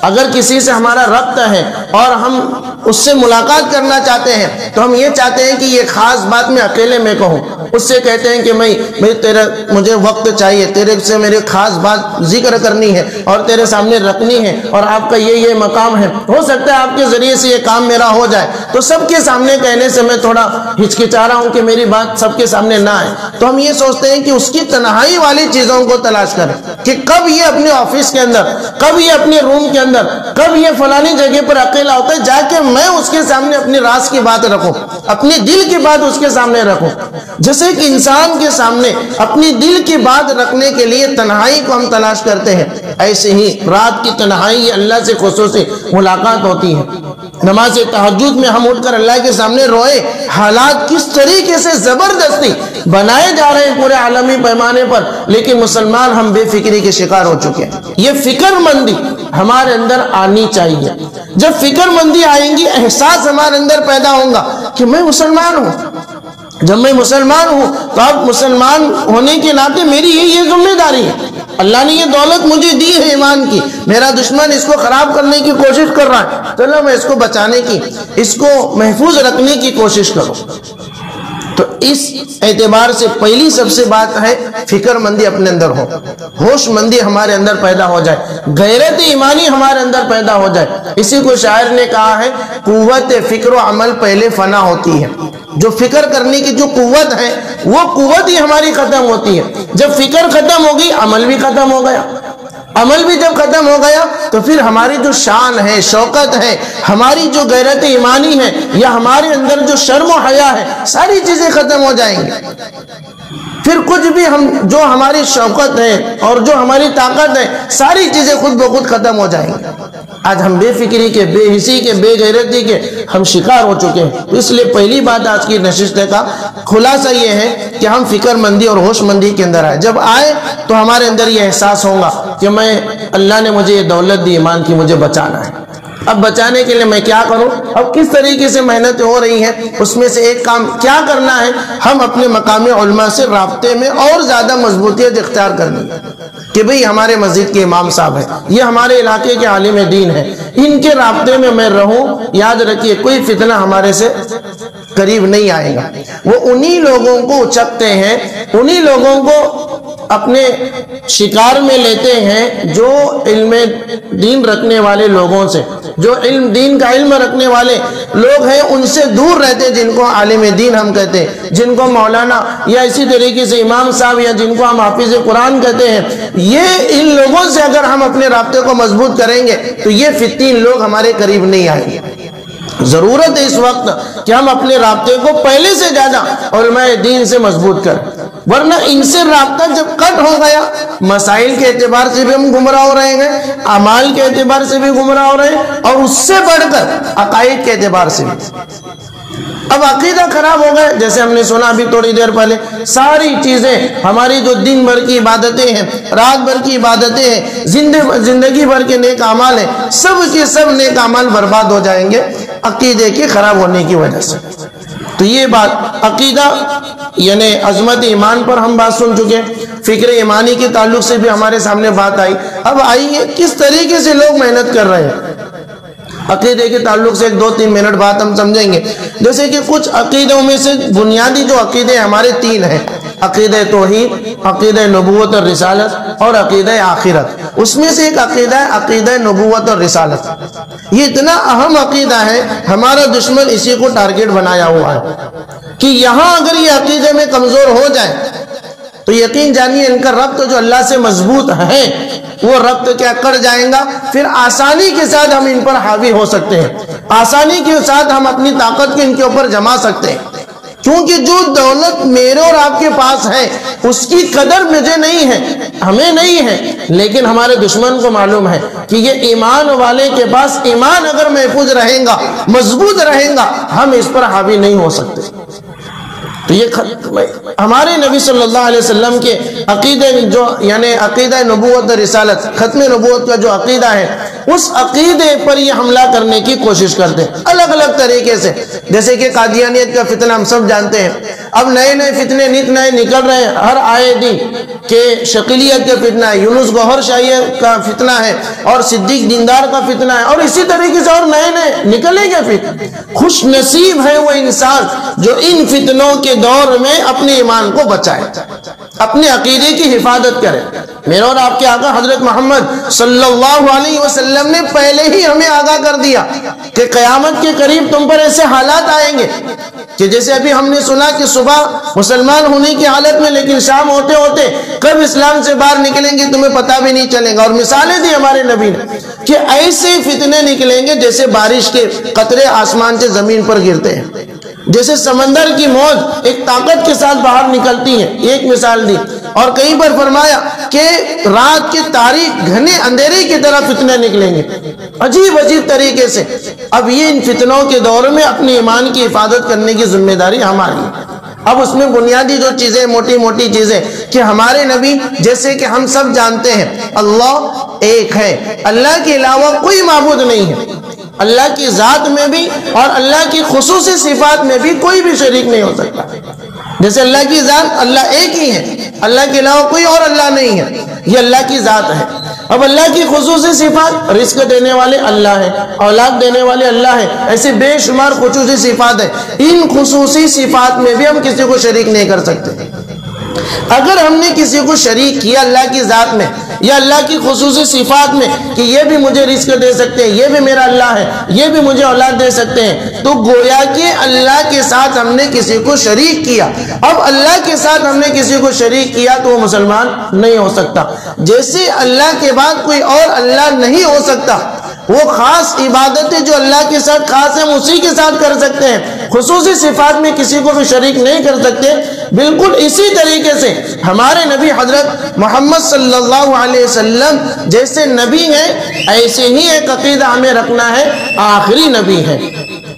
اگر کسی سے ہمارا ربط ہے اور ہم اس سے ملاقات کرنا چاہتے ہیں تو ہم یہ چاہتے ہیں کہ یہ خاص بات میں اکیلے میں کہوں، اس سے کہتے ہیں کہ مجھے وقت چاہیے، تیرے سے میری خاص بات ذکر کرنی ہے اور تیرے سامنے رکھنی ہے، اور آپ کا یہ مقام ہے، ہو سکتا ہے آپ کے ذریعے سے یہ کام میرا ہو جائے، تو سب کے سامنے کہنے سے میں تھوڑا ہچکچا رہا ہوں کہ میری بات سب کے سامنے نہ آئے، تو ہم یہ سوچتے ہیں کہ اس کی تنہائی والی چیزوں کو تلاش کریں کہ کب یہ اپنے آفس کے اندر، کب یہ اپنے روم کے اندر، کب یہ فلانی جگہ پر اکیلا ہوتا ہے، جا کے میں اس کے سامنے اپنی راز کی بات رکھوں، اپنی دل کی بات اس کے سامنے رکھوں۔ جیسے کہ انسان کے سامنے اپنی دل کی بات رکھنے کے لیے تنہائی کو ہم تلاش کرتے ہیں، ایسے ہی رات کی تنہائی اللہ سے خصوصی ملاقات ہوتی ہے۔ نماز تہجد میں ہم اٹھ کر اللہ کے سامنے روئے. حالات کس طریقے سے زبردستی بنائے جا رہے ہیں پورے عالمی پیمانے پر، لیکن مسلمان ہم بے فکری کے شکار ہو چکے ہیں. یہ فکر مندی ہمارے اندر آنی چاہیے. جب فکر مندی آئیں گی، احساس ہمارے اندر پیدا ہوگا کہ میں مسلمان ہوں. جب میں مسلمان ہوں تو اب مسلمان ہونے کے ناطے میری یہ ذمہ داری ہے. اللہ نے یہ دولت مجھے دی ہے ایمان کی، میرا دشمن اس کو خراب کرنے کی کوشش کر رہا ہے، چلو میں اس کو بچانے کی، اس کو محفوظ رکھنے کی کوشش کروں. تو اس اعتبار سے پہلی سب سے بات ہے فکر مندی اپنے اندر ہو، ہوش مندی ہمارے اندر پیدا ہو جائے، غیرت ایمانی ہمارے اندر پیدا ہو جائے. اسی کو شاعر نے کہا ہے قوت فکر و عمل پہلے فنا ہوتی ہے. جو فکر کرنے کی جو قوت ہے وہ قوت ہی ہماری ختم ہوتی ہے. جب فکر ختم ہوگی عمل بھی ختم ہو گیا. عمل بھی جب ختم ہو گیا تو پھر ہماری جو شان ہے، شوکت ہے، ہماری جو غیرت ایمانی ہے، یا ہمارے اندر جو شرم و حیا ہے، ساری چیزیں ختم ہو جائیں گی. پھر کچھ بھی جو ہماری شوکت ہے اور جو ہماری طاقت ہے، ساری چیزیں خود بخود ختم ہو جائیں گی. آج ہم بے فکری کے، بے حسی کے، بے غیرتی کے ہم شکار ہو چکے ہیں. اس لیے پہلی بات آج کی نشست کا خلاصہ یہ ہے کہ ہم فکر مندی اور ہوش مندی کے اندر آئے. جب آئے تو ہمارے اندر یہ احساس ہوگا کہ اللہ نے مجھے یہ دولت دی ایمان کی، مجھے بچانا ہے. اب بچانے کے لیے میں کیا کروں؟ اب کس طریقے سے محنتیں ہو رہی ہیں، اس میں سے ایک کام کیا کرنا ہے، ہم اپنے مقامی علماء سے رابطے میں اور زیادہ مضبوطیت اختیار کرنی ہے کہ بھئی ہمارے مسجد کے امام صاحب ہیں، یہ ہمارے علاقے کے عالم دین ہیں، ان کے رابطے میں میں رہوں. یاد رکھیے کوئی فتنہ ہمارے سے قریب نہیں آئے گا. وہ انہی لوگوں کو اچکتے ہیں، انہی لوگوں کو اپنے شکار میں لیتے ہیں جو علم دین رکھنے والے لوگوں سے، جو دین کا علم رکھنے والے لوگ ہیں ان سے دور رہتے، جن کو عالم دین ہم کہتے ہیں، جن کو مولانا یا اسی طریقے سے امام صاحب یا جن کو ہم حافظ قرآن کہتے ہیں. یہ ان لوگوں سے اگر ہم اپنے رابطے کو مضبوط کریں گے تو یہ فتین لوگ ہمارے قریب نہیں آئیں گے. ضرورت ہے اس وقت کہ ہم اپنے رابطے کو پہلے سے زیادہ علماء دین سے مضبوط کریں، ورنہ ان سے رابطہ جب کٹ ہو گیا، مسائل کے اعتبار سے بھی ہم گمراہ ہو رہے ہیں، اعمال کے اعتبار سے بھی گمراہ ہو رہے ہیں، اور اس سے بڑھ کر عقائد کے اعتبار سے بھی. اب عقیدہ خراب ہو گئے، جیسے ہم نے سنا ابھی تھوڑی دیر پہلے، ساری چیزیں ہماری جو دن بھر کی عبادتیں ہیں، رات بھر کی عبادتیں ہیں، زندگی بھر کے نیک اعمال ہیں، سب کے سب نیک اعمال برباد ہو جائیں گے عقیدے کے خراب ہونے کی وجہ سے. تو یہ بات عقیدہ یعنی عظمت ایمان پر ہم بات سن چکے، فکر ایمانی کے تعلق سے بھی ہمارے سامنے بات آئی. اب آئیے کس طریقے سے لوگ محنت کر رہے ہیں. عقیدے کے تعلق سے 2-3 منٹ بات ہم سمجھیں گے. جیسے کہ کچھ عقیدوں میں سے بنیادی جو عقیدے ہمارے 3 ہیں، عقیدہ توحید، عقیدہ نبوت اور رسالت، اور عقیدہ آخرت. اس میں سے ایک عقیدہ ہے عقیدہ نبوت اور رسالت. یہ اتنا اہم عقیدہ ہے، ہمارا دشمن اسی کو ٹارگٹ بنایا ہوا ہے کہ یہاں اگر یہ عقیدے میں کمزور ہو جائے تو یقین جانیے ان کا ربط جو اللہ سے مضبوط ہے وہ ربط کیا کر جائیں گا، پھر آسانی کے ساتھ ہم ان پر حاوی ہو سکتے ہیں، آسانی کے ساتھ ہم اپنی طاقت کو ان کے اوپر جما سکتے ہیں. کیونکہ جو دولت میرے اور آپ کے پاس ہے اس کی قدر مجھے نہیں ہے، ہمیں نہیں ہے، لیکن ہمارے دشمن کو معلوم ہے کہ یہ ایمان والے کے پاس ایمان اگر محفوظ رہے گا، مضبوط رہے گا، ہم اس پر حاوی نہیں ہو سکتے. تو یہ ہمارے نبی صلی اللہ علیہ وسلم کے عقیدے جو یعنی عقیدہ نبوت اور رسالت، ختم نبوت کا جو عقیدہ ہے، اس عقیدے پر یہ حملہ کرنے کی کوشش کرتے ہیں الگ الگ طریقے سے. جیسے کہ قادیانیت کا فتنہ ہم سب جانتے ہیں. اب نئے نئے فتنے نت نئے نکل رہے ہیں ہر آئے دن، کہ شکیلیت کا فتنہ ہے، یونس گوہر شاہی کا فتنہ ہے، اور صدیق دیندار کا فتنہ ہے، اور اسی طریقے سے اور نئے نئے نکلیں گے فتنے. خوش نصیب ہے وہ انسان جو ان فتنوں کے دور میں اپنے ایمان کو بچائے، اپنے عقیدے کی حفاظت کرے. میرے اور آپ کے آقا حضرت محمد صلی اللہ علیہ وسلم نے پہلے ہی ہمیں آگاہ کر دیا کہ قیامت کے قریب تم پر ایسے حالات آئیں گے کہ جیسے ابھی ہم نے سنا کہ صبح مسلمان ہونے کی حالت میں لیکن شام ہوتے ہوتے کب اسلام سے باہر نکلیں گے تمہیں پتہ بھی نہیں چلے گا. اور مثالیں دی ہمارے نبی نے کہ ایسے فتنے نکلیں گے جیسے بارش کے قطرے آسمان سے زمین پر گرتے ہیں، جیسے سمندر کی موج ایک طاقت کے ساتھ باہر نکلتی ہے. ایک مثال دی اور کہیں پر فرمایا کہ رات کے تاریک گھنے اندھیرے کی طرح فتنے نکلیں گے عجیب عجیب طریقے سے۔ اب یہ ان فتنوں کے دور میں اپنے ایمان کی حفاظت کرنے کی ذمہ داری ہماری ہے۔ اب اس میں بنیادی جو چیزیں موٹی موٹی چیزیں کہ ہمارے نبی جیسے کہ ہم سب جانتے ہیں اللہ ایک ہے، اللہ کے علاوہ کوئی معبود نہیں ہے، اللہ کی ذات میں بھی اور اللہ کی خصوصی صفات میں بھی کوئی بھی شریک نہیں ہو سکتا۔ جیسے اللہ کی ذات اللہ ایک ہی ہے، اللہ کے علاوہ کوئی اور اللہ نہیں ہے، یہ اللہ کی ذات ہے۔ اب اللہ کی خصوصی صفات، رزق دینے والے اللہ ہیں، اولاد دینے والے اللہ ہیں، ایسے بے شمار خصوصی صفات ہیں۔ ان خصوصی صفات میں بھی ہم کسی کو شریک نہیں کر سکتے۔ اگر ہم نے کسی کو شریک کیا اللہ کی ذات میں یا اللہ کی خصوصی صفات میں کہ یہ بھی مجھے رزق دے سکتے ہیں، یہ بھی میرا اللہ ہے، یہ بھی مجھے اولاد دے سکتے ہیں، تو گویا کہ اللہ کے ساتھ ہم نے کسی کو شریک کیا۔ اب اللہ کے ساتھ ہم نے کسی کو شریک کیا تو وہ مسلمان نہیں ہو سکتا۔ جیسے اللہ کے بعد کوئی اور اللہ نہیں ہو سکتا، وہ خاص عبادتیں جو اللہ کے ساتھ خاص ہیں اسی کے ساتھ کر سکتے ہیں، خصوصی صفات میں کسی کو بھی شریک نہیں کر سکتے۔ بالکل اسی طریقے سے ہمارے نبی حضرت محمد صلی اللہ علیہ وسلم جیسے نبی ہیں، ایسے ہی ایک عقیدہ ہمیں رکھنا ہے، آخری نبی ہے۔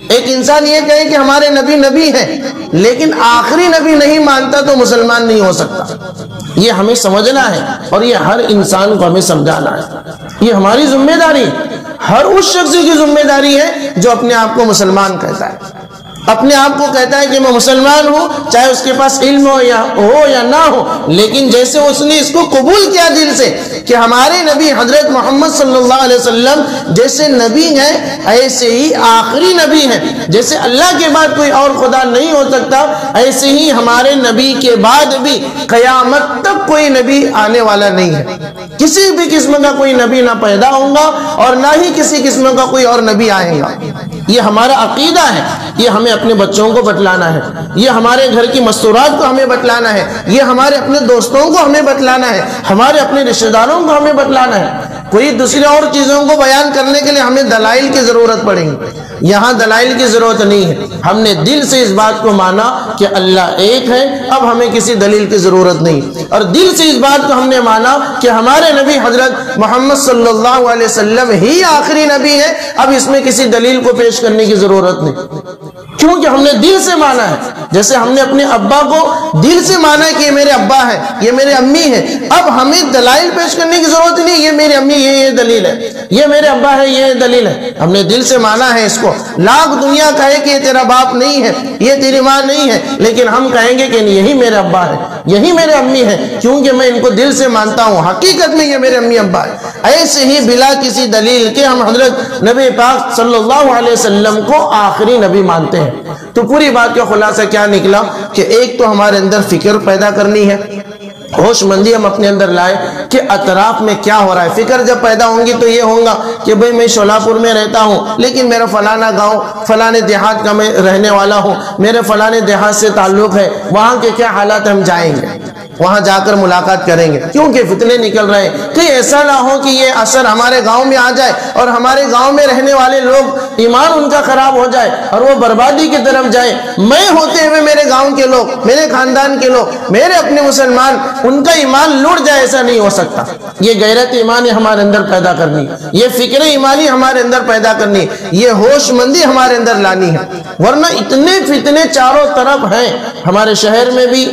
ایک انسان یہ کہے کہ ہمارے نبی نبی ہیں لیکن آخری نبی نہیں مانتا تو مسلمان نہیں ہو سکتا۔ یہ ہمیں سمجھنا ہے اور یہ ہر انسان کو ہمیں سمجھانا ہے، یہ ہماری ذمہ داری ہے۔ ہر اس شخص کی ذمہ داری ہے جو اپنے آپ کو مسلمان کہتا ہے، اپنے آپ کو کہتا ہے کہ میں مسلمان ہوں، چاہے اس کے پاس علم ہو یا نہ ہو، لیکن جیسے اس نے اس کو قبول کیا دل سے کہ ہمارے نبی حضرت محمد صلی اللہ علیہ وسلم جیسے نبی ہیں ایسے ہی آخری نبی ہیں، جیسے اللہ کے بعد کوئی اور خدا نہیں ہو سکتا ایسے ہی ہمارے نبی کے بعد بھی قیامت تک کوئی نبی آنے والا نہیں ہے۔ کسی بھی قسم کا کوئی نبی نہ پیدا ہوگا اور نہ ہی کسی قسم کا کوئی اور نبی آئے گا۔ یہ ہمارا عقیدہ ہے، یہ ہمیں اپنے بچوں کو بتلانا ہے، یہ ہمارے گھر کی مستورات کو ہمیں بتلانا ہے، یہ ہمارے اپنے دوستوں کو ہمیں بتلانا ہے، ہمارے اپنے رشتہ داروں کو ہمیں بتلانا ہے۔ کوئی دوسری اور چیزوں کو بیان کرنے کے لیے ہمیں دلائل کی ضرورت پڑے گی، یہاں دلائل کی ضرورت نہیں ہے۔ ہم نے دل سے اس بات کو مانا کہ اللہ ایک ہے، اب ہمیں کسی دلیل کی ضرورت نہیں، اور دل سے اس بات کو ہم نے مانا کہ ہمارے نبی حضرت محمد صلی اللہ علیہ وسلم ہی آخری نبی ہے، اب اس میں کسی دلیل کو پیش کرنے کی ضرورت نہیں، کیونکہ ہم نے دل سے مانا ہے۔ جیسے ہم نے اپنے ابا کو دل سے مانا ہے کہ یہ میرے ابا ہے، یہ میرے امی ہے، اب ہمیں دلائل پیش کرنے کی ضرورت نہیں، یہ میری امی یہ دلیل ہے، یہ میرے ابا ہے یہ دلیل ہے، ہم نے دل سے مانا ہے اس کو۔ لاکھ دنیا کہے کہ یہ تیرا باپ نہیں ہے، یہ تیری ماں نہیں ہے، لیکن ہم کہیں گے کہ یہی میرے ابا ہے، یہی میرے امی ہے، کیونکہ میں ان کو دل سے مانتا ہوں، حقیقت میں یہ میرے امی ابا ہے۔ ایسے ہی بلا کسی دلیل کے ہم حضرت نبی پاک صلی اللہ علیہ وسلم کو آخری نبی مانتے ہیں۔ تو پوری بات کا خلاصہ کیا نکلا کہ ایک تو ہمارے اندر فکر پیدا کرنی ہے، ہوش مندی ہم اپنے اندر لائے کہ اطراف میں کیا ہو رہا ہے۔ فکر جب پیدا ہوں گی تو یہ ہوگا کہ بھئی میں شولہ پور میں رہتا ہوں لیکن میرا فلانا گاؤں فلانے دیہات کا میں رہنے والا ہوں، میرے فلانے دیہات سے تعلق ہے، وہاں کے کیا حالات ہم جائیں گے، وہاں جا کر ملاقات کریں گے، کیونکہ فتنے نکل رہے ہیں۔ کہ ایسا نہ ہو کہ یہ اثر ہمارے گاؤں میں آ جائے اور ہمارے گاؤں میں رہنے والے لوگ ایمان ان کا خراب ہو جائے اور وہ بربادی کی طرف جائیں، میں ہوتے ہوئے میرے گاؤں کے لوگ، میرے خاندان کے لوگ، میرے اپنے مسلمان، ان کا ایمان لوٹ جائے، ایسا نہیں ہو سکتا۔ یہ غیرت ایمانی ہمارے اندر پیدا کرنی، یہ فکر ایمانی ہمارے اندر پیدا کرنی، یہ ہوش مندی ہمارے اندر لانی ہے، ورنہ اتنے فتنے چاروں طرف ہیں، ہمارے شہر میں بھی،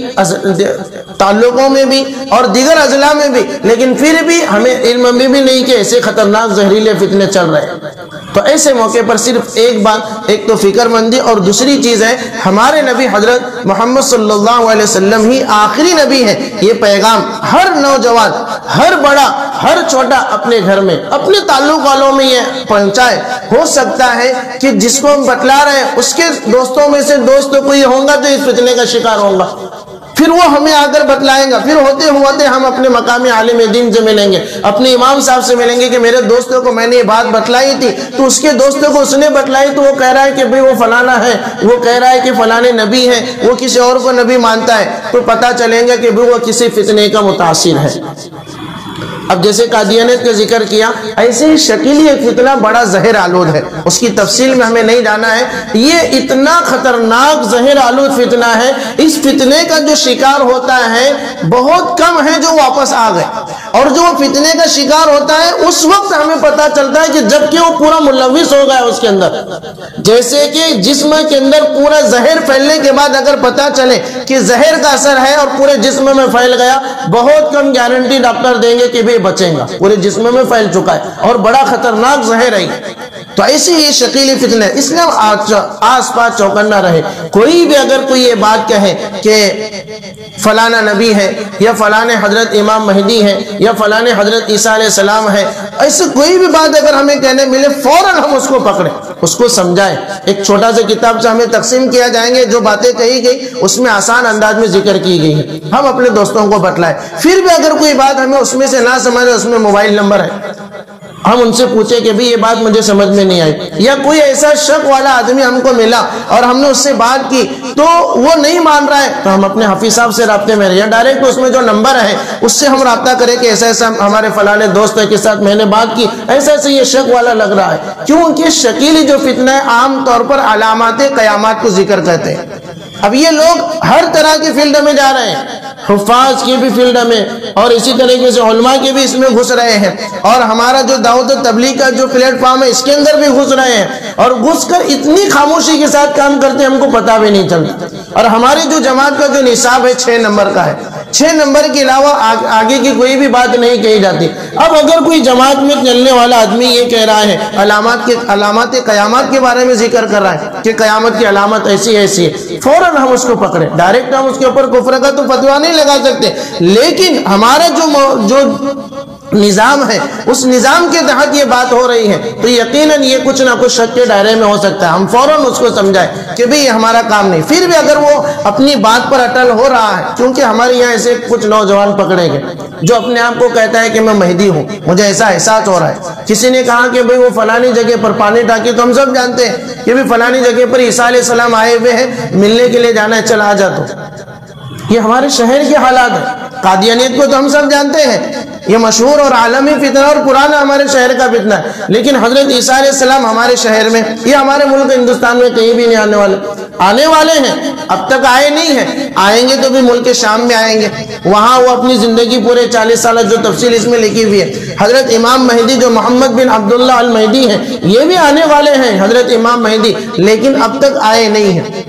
تعلقوں میں بھی اور دیگر اضلاع میں بھی، لیکن پھر بھی ہمیں علم بھی نہیں کہ ایسے خطرناک زہریلے فتنے چل رہے ہیں۔ تو ایسے موقع پر صرف ایک بات، ایک تو فکر مندی اور دوسری چیز ہے ہمارے نبی حضرت محمد صلی اللہ علیہ وسلم ہی آخری نبی ہے۔ یہ پیغام ہر نوجوان، ہر بڑا، ہر چھوٹا اپنے گھر میں، اپنے تعلق والوں میں یہ پہنچائے۔ ہو سکتا ہے کہ جس کو ہم بتلا رہے ہیں اس کے دوستوں میں سے دوست کوئی ہوگا تو اس فتنے کا شکار ہوگا، پھر وہ ہمیں آ کر بتلائیں گا، پھر ہوتے ہوتے ہم اپنے مقامی عالم دین سے ملیں گے، اپنے امام صاحب سے ملیں گے کہ میرے دوستوں کو میں نے یہ بات بتلائی تھی، تو اس کے دوستوں کو اس نے بتلائی تو وہ کہہ رہا ہے کہ بھئی وہ فلانا ہے، وہ کہہ رہا ہے کہ فلانے نبی ہے، وہ کسی اور کو نبی مانتا ہے، تو پتہ چلیں گا کہ بھئی وہ کسی فتنے کا متاثر ہے۔ اب جیسے قادیانیت کا ذکر کیا، ایسے ہی شکیلی ایک فتنہ بڑا زہر آلود ہے، اس کی تفصیل میں ہمیں نہیں جانا ہے۔ یہ اتنا خطرناک زہر آلود فتنہ ہے، اس فتنے کا جو شکار ہوتا ہے بہت کم ہے جو واپس آ گئے، اور جو فتنے کا شکار ہوتا ہے اس وقت ہمیں پتا چلتا ہے کہ جب کہ وہ پورا ملوث ہو گیا اس کے اندر۔ جیسے کہ جسم کے اندر پورا زہر پھیلنے کے بعد اگر پتا چلے کہ زہر کا اثر ہے اور پورے جسم میں پھیل گیا، بہت کم گارنٹی ڈاکٹر دیں گے کہ بھی بچیں گا، پورے جسم میں پھیل چکا ہے اور بڑا خطرناک زہر ہے۔ تو ایسی یہ شکیلی فتنہ ہے، اس لیے آس پاس چوکنا رہے۔ کوئی بھی اگر کوئی یہ بات کہے کہ فلانا نبی ہے یا فلانے حضرت امام مہدی ہے یا فلانے حضرت عیسیٰ علیہ السلام ہے، ایسے کوئی بھی بات اگر ہمیں کہنے ملے فوراً ہم اس کو پکڑیں، اس کو سمجھائیں۔ ایک چھوٹا سا کتاب سے ہمیں تقسیم کیا جائیں گے، جو باتیں کہی گئی اس میں آسان انداز میں ذکر کی گئی ہے، ہم اپنے دوستوں کو بتلائیں۔ پھر بھی اگر کوئی بات ہمیں اس میں سے نہ سمجھے، اس میں موبائل نمبر ہے، ہم ان سے پوچھیں کہ بھی یہ بات مجھے سمجھ میں نہیں آئی، یا کوئی ایسا شک والا آدمی ہم کو ملا اور ہم نے اس سے بات کی تو وہ نہیں مان رہا ہے، تو ہم اپنے حفیظ صاحب سے رابطے میں رہے، یا ڈائریکٹ اس میں جو نمبر ہے اس سے ہم رابطہ کریں کہ ایسا ایسا ہمارے فلانے دوست کے ساتھ میں نے بات کی، ایسا ایسا یہ شک والا لگ رہا ہے۔ کیونکہ شکیلی جو فتنہ ہے عام طور پر علامات قیامات کو ذکر کرتے ہیں۔ اب یہ لوگ ہر طرح کی فیلڈ میں جا رہے ہیں، حفاظ کی بھی فیلڈ میں اور اسی طریقے سے علماء کے بھی اس میں گھس رہے ہیں، اور ہمارا جو دعوت و تبلیغ کا جو پلیٹ فارم ہے اس کے اندر بھی گھس رہے ہیں، اور گھس کر اتنی خاموشی کے ساتھ کام کرتے ہیں ہم کو پتہ بھی نہیں چلتا۔ اور ہماری جو جماعت کا جو نصاب ہے 6 نمبر کا ہے، 6 نمبر کے علاوہ آگے کی کوئی بھی بات نہیں کہی جاتی۔ اب اگر کوئی جماعت میں چلنے والا آدمی یہ کہہ رہا ہے علامات قیامات کے بارے میں ذکر کر رہا ہے کہ قیامت کی علامت ایسی ایسی ہے، فوراً ہم اس کو پکڑیں۔ ڈائریکٹ ہم اس کے اوپر کفر کا تو فتویٰ نہیں لگا سکتے، لیکن ہمارا جو نظام ہے اس نظام کے تحت یہ بات ہو رہی ہے تو یقیناً یہ کچھ نہ کچھ شک کے دائرے میں ہو سکتا ہے، ہم فوراً اس کو سمجھائیں کہ بھی یہ ہمارا کام نہیں۔ پھر بھی اگر وہ اپنی بات پر اٹل ہو رہا ہے، کیونکہ ہمارے یہاں ایسے کچھ نوجوان پکڑے گئے جو اپنے آپ کو کہتا ہے کہ میں مہدی ہوں، مجھے ایسا احساس ہو رہا ہے۔ کسی نے کہا کہ بھئی وہ فلانی جگہ پر پانی ٹانکی، تو ہم سب جانتے ہیں کہ بھی فلانی جگہ پر عیسیٰ علیہ السلام آئے ہوئے ہیں، ملنے کے لیے جانا ہے، چل آ جا۔ تو یہ ہمارے شہر کے حالات ہیں۔ قادیانیت کو تو ہم سب جانتے ہیں، یہ مشہور اور عالمی فتنہ اور پرانا ہمارے شہر کا فتنہ ہے، لیکن حضرت عیسیٰ علیہ السلام ہمارے شہر میں یا ہمارے ملک ہندوستان میں کہیں بھی نہیں آنے والے ہیں، اب تک آئے نہیں ہیں، آئیں گے تو بھی ملک شام میں آئیں گے، وہاں وہ اپنی زندگی پورے 40 سالہ جو تفصیل اس میں لکھی ہوئی ہے۔ حضرت امام مہدی جو محمد بن عبداللہ المہدی ہیں، یہ بھی آنے والے ہیں حضرت امام مہدی، لیکن اب تک آئے نہیں ہیں۔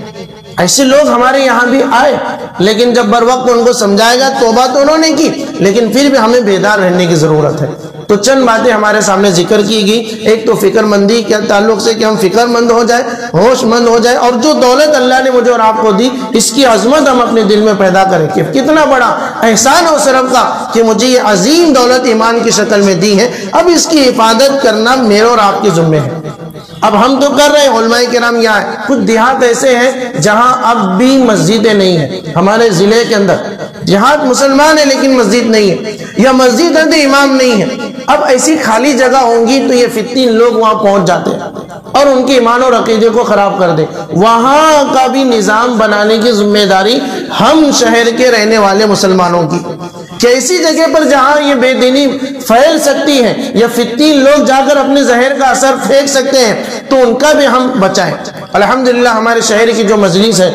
ایسے لوگ ہمارے یہاں بھی آئے، لیکن جب بر وقت ان کو سمجھائے گا، توبہ تو انہوں نے کی، لیکن پھر بھی ہمیں بیدار رہنے کی ضرورت ہے۔ تو چند باتیں ہمارے سامنے ذکر کی گئی، ایک تو فکر مندی کے تعلق سے کہ ہم فکر مند ہو جائے، ہوش مند ہو جائے، اور جو دولت اللہ نے مجھے اور آپ کو دی اس کی عظمت ہم اپنے دل میں پیدا کریں کہ کتنا بڑا احسان ہو صرف کا کہ مجھے یہ عظیم دولت ایمان کی شکل میں دی ہے، اب اس کی حفاظت کرنا میرے اور آپ کے ذمہ ہے۔ اب ہم تو کر رہے ہیں، علماء کرام یہاں ہے، کچھ دیہات ایسے ہیں جہاں اب بھی مسجدیں نہیں ہیں، ہمارے ضلع کے اندر دیہات مسلمان ہیں لیکن مسجد نہیں ہے، یا مسجد ہے تو امام نہیں ہے۔ اب ایسی خالی جگہ ہوں گی تو یہ فتنی لوگ وہاں پہنچ جاتے ہیں اور ان کے ایمان اور عقیدے کو خراب کر دیں۔ وہاں کا بھی نظام بنانے کی ذمہ داری ہم شہر کے رہنے والے مسلمانوں کی، کہ ایسی جگہ پر جہاں یہ بے دینی پھیل سکتی ہے یا فتنی لوگ جا کر اپنے زہر کا اثر پھینک سکتے ہیں تو ان کا بھی ہم بچائیں۔ الحمدللہ ہمارے شہر کی جو مجلس ہے،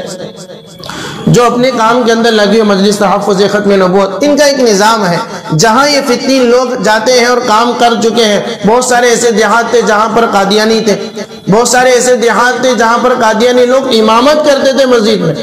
جو اپنے کام کے اندر لگی ہوئی مجلس تحفظ ختم نبوت، ان کا ایک نظام ہے جہاں یہ فتنی لوگ جاتے ہیں اور کام کر چکے ہیں۔ بہت سارے ایسے دیہات تھے جہاں پر قادیانی تھے، بہت سارے ایسے دیہات تھے جہاں پر قادیانی لوگ امامت کرتے تھے مسجد میں۔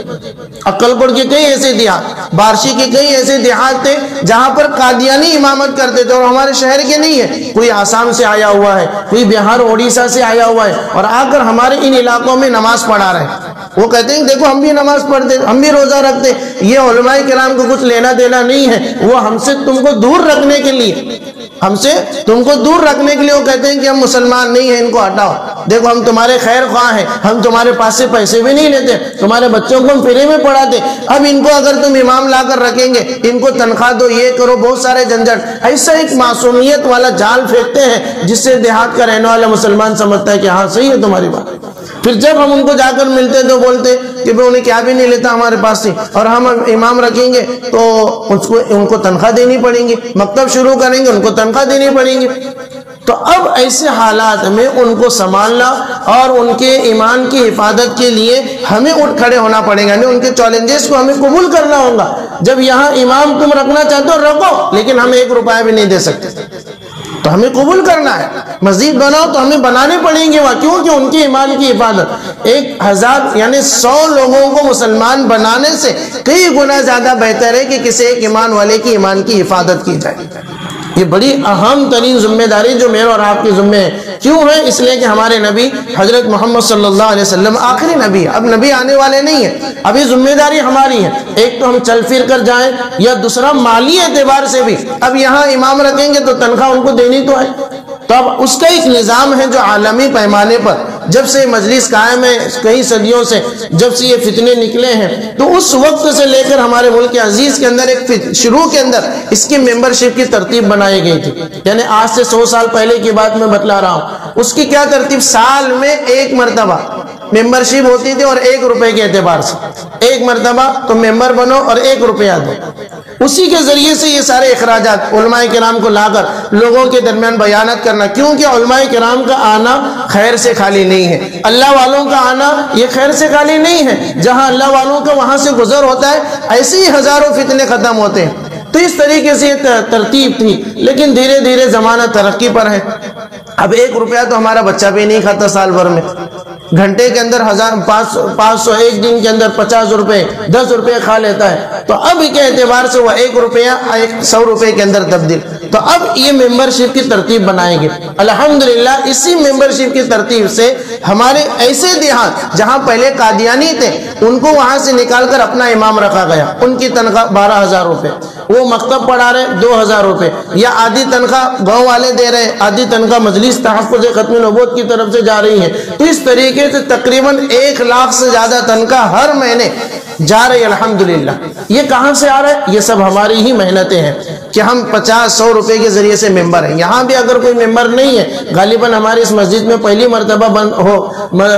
عقل پور کے کئی ایسے دیہات، بارشی کے کئی ایسے دیہات تھے جہاں پر قادیانی امامت کرتے تھے، اور ہمارے شہر کے نہیں ہے، کوئی آسام سے آیا ہوا ہے، کوئی بہار اڑیسہ سے آیا ہوا ہے، اور آ کر ہمارے ان علاقوں میں نماز پڑھا رہے ہیں۔ وہ کہتے ہیں دیکھو ہم بھی نماز پڑھتے، ہم بھی روزہ رکھتے، یہ علماء کرام کو کچھ لینا دینا نہیں ہے، وہ ہم سے تم کو دور رکھنے کے لیے، ہم سے تم کو دور رکھنے کے لیے وہ کہتے ہیں کہ ہم مسلمان نہیں ہیں، ان کو ہٹاؤ، دیکھو ہم تمہارے خیر خواہ ہیں، ہم تمہارے پاس سے پیسے بھی نہیں لیتے، تمہارے بچوں کو ہم فری میں پڑھاتے، اب ان کو اگر تم امام لا کر رکھیں گے، ان کو تنخواہ دو، یہ کرو، بہت سارے جھنجھٹ۔ ایسا ایک معصومیت والا جال پھینکتے ہیں جس سے دیہات کا رہنے والا مسلمان سمجھتا ہے کہ ہاں صحیح ہے تمہاری بات۔ پھر جب ہم ان کو جا کر ملتے تو بولتے کہ بھئی انہیں کیا بھی نہیں لیتا ہمارے پاس سے، اور ہم امام رکھیں گے تو ان کو تنخواہ دینی پڑیں گی، مکتب شروع کریں گے ان کو تنخواہ دینی پڑیں گی۔ تو اب ایسے حالات میں ان کو سنبھالنا اور ان کے ایمان کی حفاظت کے لیے ہمیں اٹھ کھڑے ہونا پڑے گا، ان کے چیلنجز کو ہمیں قبول کرنا ہوگا۔ جب یہاں امام تم رکھنا چاہتے ہو رکھو، لیکن ہم 1 روپیہ بھی نہیں دے سکتے، تو ہمیں قبول کرنا ہے۔ مسجد بناؤ تو ہمیں بنانے پڑیں گے وہاں، کیونکہ ان کے ایمان کی حفاظت 1000 یعنی 100 لوگوں کو مسلمان بنانے سے کئی گنا زیادہ بہتر ہے کہ کسی ایک ایمان والے کی ایمان کی حفاظت کی جائے۔ یہ بڑی اہم ترین ذمہ داری جو میرے اور آپ کی ذمہ ہے۔ کیوں ہے؟ اس لیے کہ ہمارے نبی حضرت محمد صلی اللہ علیہ وسلم آخری نبی ہے، اب نبی آنے والے نہیں ہیں، اب یہ ذمہ داری ہماری ہے۔ ایک تو ہم چل پھر کر جائیں، یا دوسرا مالی اعتبار سے بھی اب یہاں امام رکھیں گے تو تنخواہ ان کو دینی تو ہے، تو اب اس کا ایک نظام ہے جو عالمی پیمانے پر جب سے مجلس قائم ہے کئی صدیوں سے، جب سے یہ فتنے نکلے ہیں، تو اس وقت سے لے کر ہمارے ملک عزیز کے اندر ایک شروع کے اندر اس کی ممبرشپ کی ترتیب بنائی گئی تھی۔ یعنی آج سے 100 سال پہلے کی بات میں بتلا رہا ہوں۔ اس کی کیا ترتیب؟ سال میں 1 مرتبہ ممبرشپ ہوتی تھی، اور 1 روپے کے اعتبار سے 1 مرتبہ تو ممبر بنو اور 1 روپیہ دو۔ اسی کے ذریعے سے یہ سارے اخراجات علماء کرام کو لا کر لوگوں کے درمیان بیانات کرنا، کیونکہ علماء کرام کا آنا خیر سے خالی نہیں ہے، اللہ والوں کا آنا یہ خیر سے خالی نہیں ہے۔ جہاں اللہ والوں کا وہاں سے گزر ہوتا ہے، ایسے ہی ہزاروں فتنے ختم ہوتے ہیں۔ تو اس طریقے سے یہ ترتیب تھی، لیکن دھیرے دھیرے زمانہ ترقی پر ہے۔ اب 1 روپیہ تو ہمارا بچہ بھی نہیں کھاتا سال بھر میں، گھنٹے کے اندر 500 ایک دن کے اندر 50 روپے 10 روپے کھا لیتا ہے، تو اب کے اعتبار سے وہ 1 روپیہ 100 روپے کے اندر تبدیل۔ تو اب یہ ممبرشپ کی ترتیب بنائیں گے الحمدللہ۔ اسی ممبرشپ کی ترتیب سے ہمارے ایسے دیہات جہاں پہلے قادیانی تھے ان کو وہاں سے نکال کر اپنا امام رکھا گیا، ان کی تنخواہ 12000 روپے، وہ مکتب پڑھا رہے 2000 روپے، یا آدھی تنخواہ گاؤں والے دے رہے، آدھی تنخواہ مجلس تحفظ ختم نبوت کی طرف سے جا رہی ہے۔ تو اس طریقے سے تقریباً 1 لاکھ سے زیادہ تنخواہ ہر مہینے جا رہی ہے الحمدللہ۔ یہ کہاں سے آ رہا ہے؟ یہ سب ہماری ہی محنتیں ہیں کہ ہم 50-100 روپے کے ذریعے سے ممبر ہیں۔ یہاں بھی اگر کوئی ممبر نہیں ہے، غالباً ہماری اس مسجد میں پہلی مرتبہ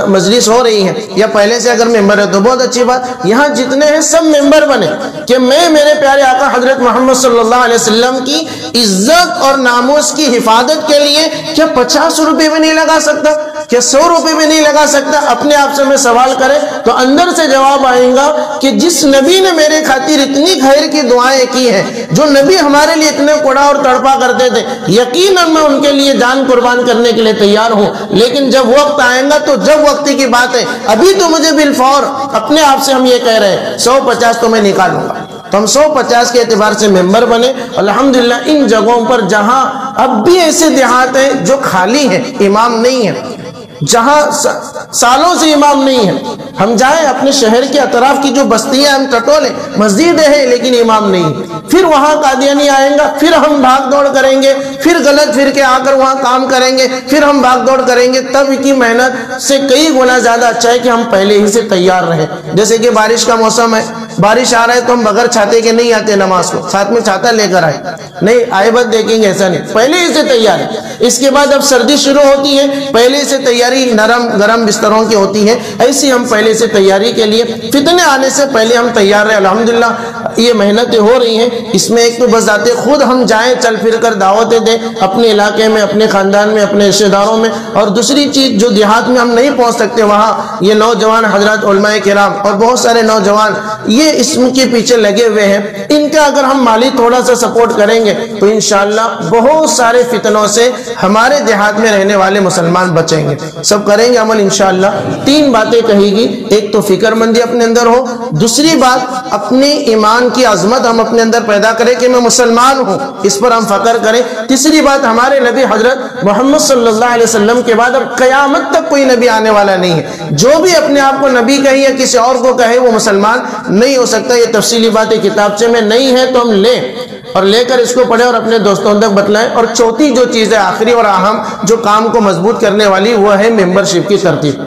مجلس ہو رہی ہے، یا پہلے سے اگر ممبر ہے تو بہت اچھی بات۔ یہاں جتنے ہیں سب ممبر بنے کہ میں میرے پیارے آقا حضرت محمد صلی اللہ علیہ وسلم کی عزت اور ناموس کی حفاظت کے لیے کیا 50 روپے بھی نہیں لگا سکتا، کیا 100 روپے بھی نہیں لگا سکتا؟ اپنے آپ سے میں سوال کرے تو اندر سے جواب آئے گا کہ جس نبی نے میرے خاطر اتنی خیر کی دعائیں کی ہیں، جو نبی ہمارے لیے اتنے کوڑا اور تڑپا کرتے تھے، یقیناً میں ان کے لیے جان قربان کرنے کے لیے تیار ہوں۔ لیکن جب وقت آئے گا تو جب وقت کی بات ہے، ابھی تو مجھے بالفور اپنے آپ سے ہم یہ کہہ رہے ہیں 150 تو میں نکالوں گا، تو ہم 150 کے اعتبار سے ممبر بنے الحمدللہ۔ ان جگہوں پر جہاں اب بھی ایسے دیہات ہیں جو خالی ہیں، امام نہیں ہے، جہاں سالوں سے امام نہیں ہے، ہم جائیں اپنے شہر کے اطراف کی جو بستیاں ہم ٹٹولیں، مسجدیں ہیں لیکن امام نہیں، پھر وہاں قادیانی آئیں گا، پھر ہم بھاگ دوڑ کریں گے، پھر غلط پھر کے آ کر وہاں کام کریں گے، پھر ہم بھاگ دوڑ کریں گے۔ تب کی محنت سے کئی گنا زیادہ اچھا ہے کہ ہم پہلے ہی سے تیار رہیں۔ جیسے کہ بارش کا موسم ہے، بارش آ رہا ہے تو ہم بغیر چھاتے کے نہیں آتے نماز کو، ساتھ میں چھاتا لے کر آئے، نہیں آئے بات دیکھیں گے، ایسا نہیں، پہلے ہی سے تیار ہے۔ اس کے بعد اب سردی شروع ہوتی ہے، پہلے سے تیاری نرم گرم بستروں کی ہوتی ہے، ایسی ہم پہلے سے تیاری کے لیے فتنے آنے سے پہلے ہم تیار رہے الحمدللہ۔ یہ محنتیں ہو رہی ہیں، اس میں ایک تو بس ذاتے خود ہم جائیں چل پھر کر دعوتیں دیں اپنے علاقے میں، اپنے خاندان میں، اپنے رشتہ داروں میں، اور دوسری چیز جو دیہات میں ہم نہیں پہنچ سکتے وہاں یہ نوجوان حضرات علماء کرام اور بہت سارے نوجوان یہ اسم کے پیچھے لگے ہوئے ہیں، ان کا اگر ہم مالی تھوڑا سا سپورٹ کریں گے تو انشاءاللہ بہت سارے فتنوں سے ہمارے دیہات میں رہنے والے مسلمان بچیں گے۔ سب کریں گے عمل انشاءاللہ۔ 3 باتیں کہی گی، ایک تو فکر مندی اپنے اندر ہو، دوسری بات اپنے ایمان کی عظمت ہم اپنے اندر پیدا کریں کہ میں مسلمان ہوں، اس پر ہم فخر کریں، تیسری بات ہمارے نبی حضرت محمد صلی اللہ علیہ وسلم کے بعد اب قیامت تک کوئی نبی آنے والا نہیں ہے، جو بھی اپنے آپ کو نبی کہے یا کسی اور کو کہے وہ مسلمان نہیں ہو سکتا۔ یہ تفصیلی باتیں کتابچے میں نہیں ہے تو ہم لیں اور لے کر اس کو پڑھیں اور اپنے دوستوں تک بتلائیں۔ اور چوتھی جو چیز ہے آخری اور اہم جو کام کو مضبوط کرنے والی وہ ہے ممبرشپ کی ترتیب۔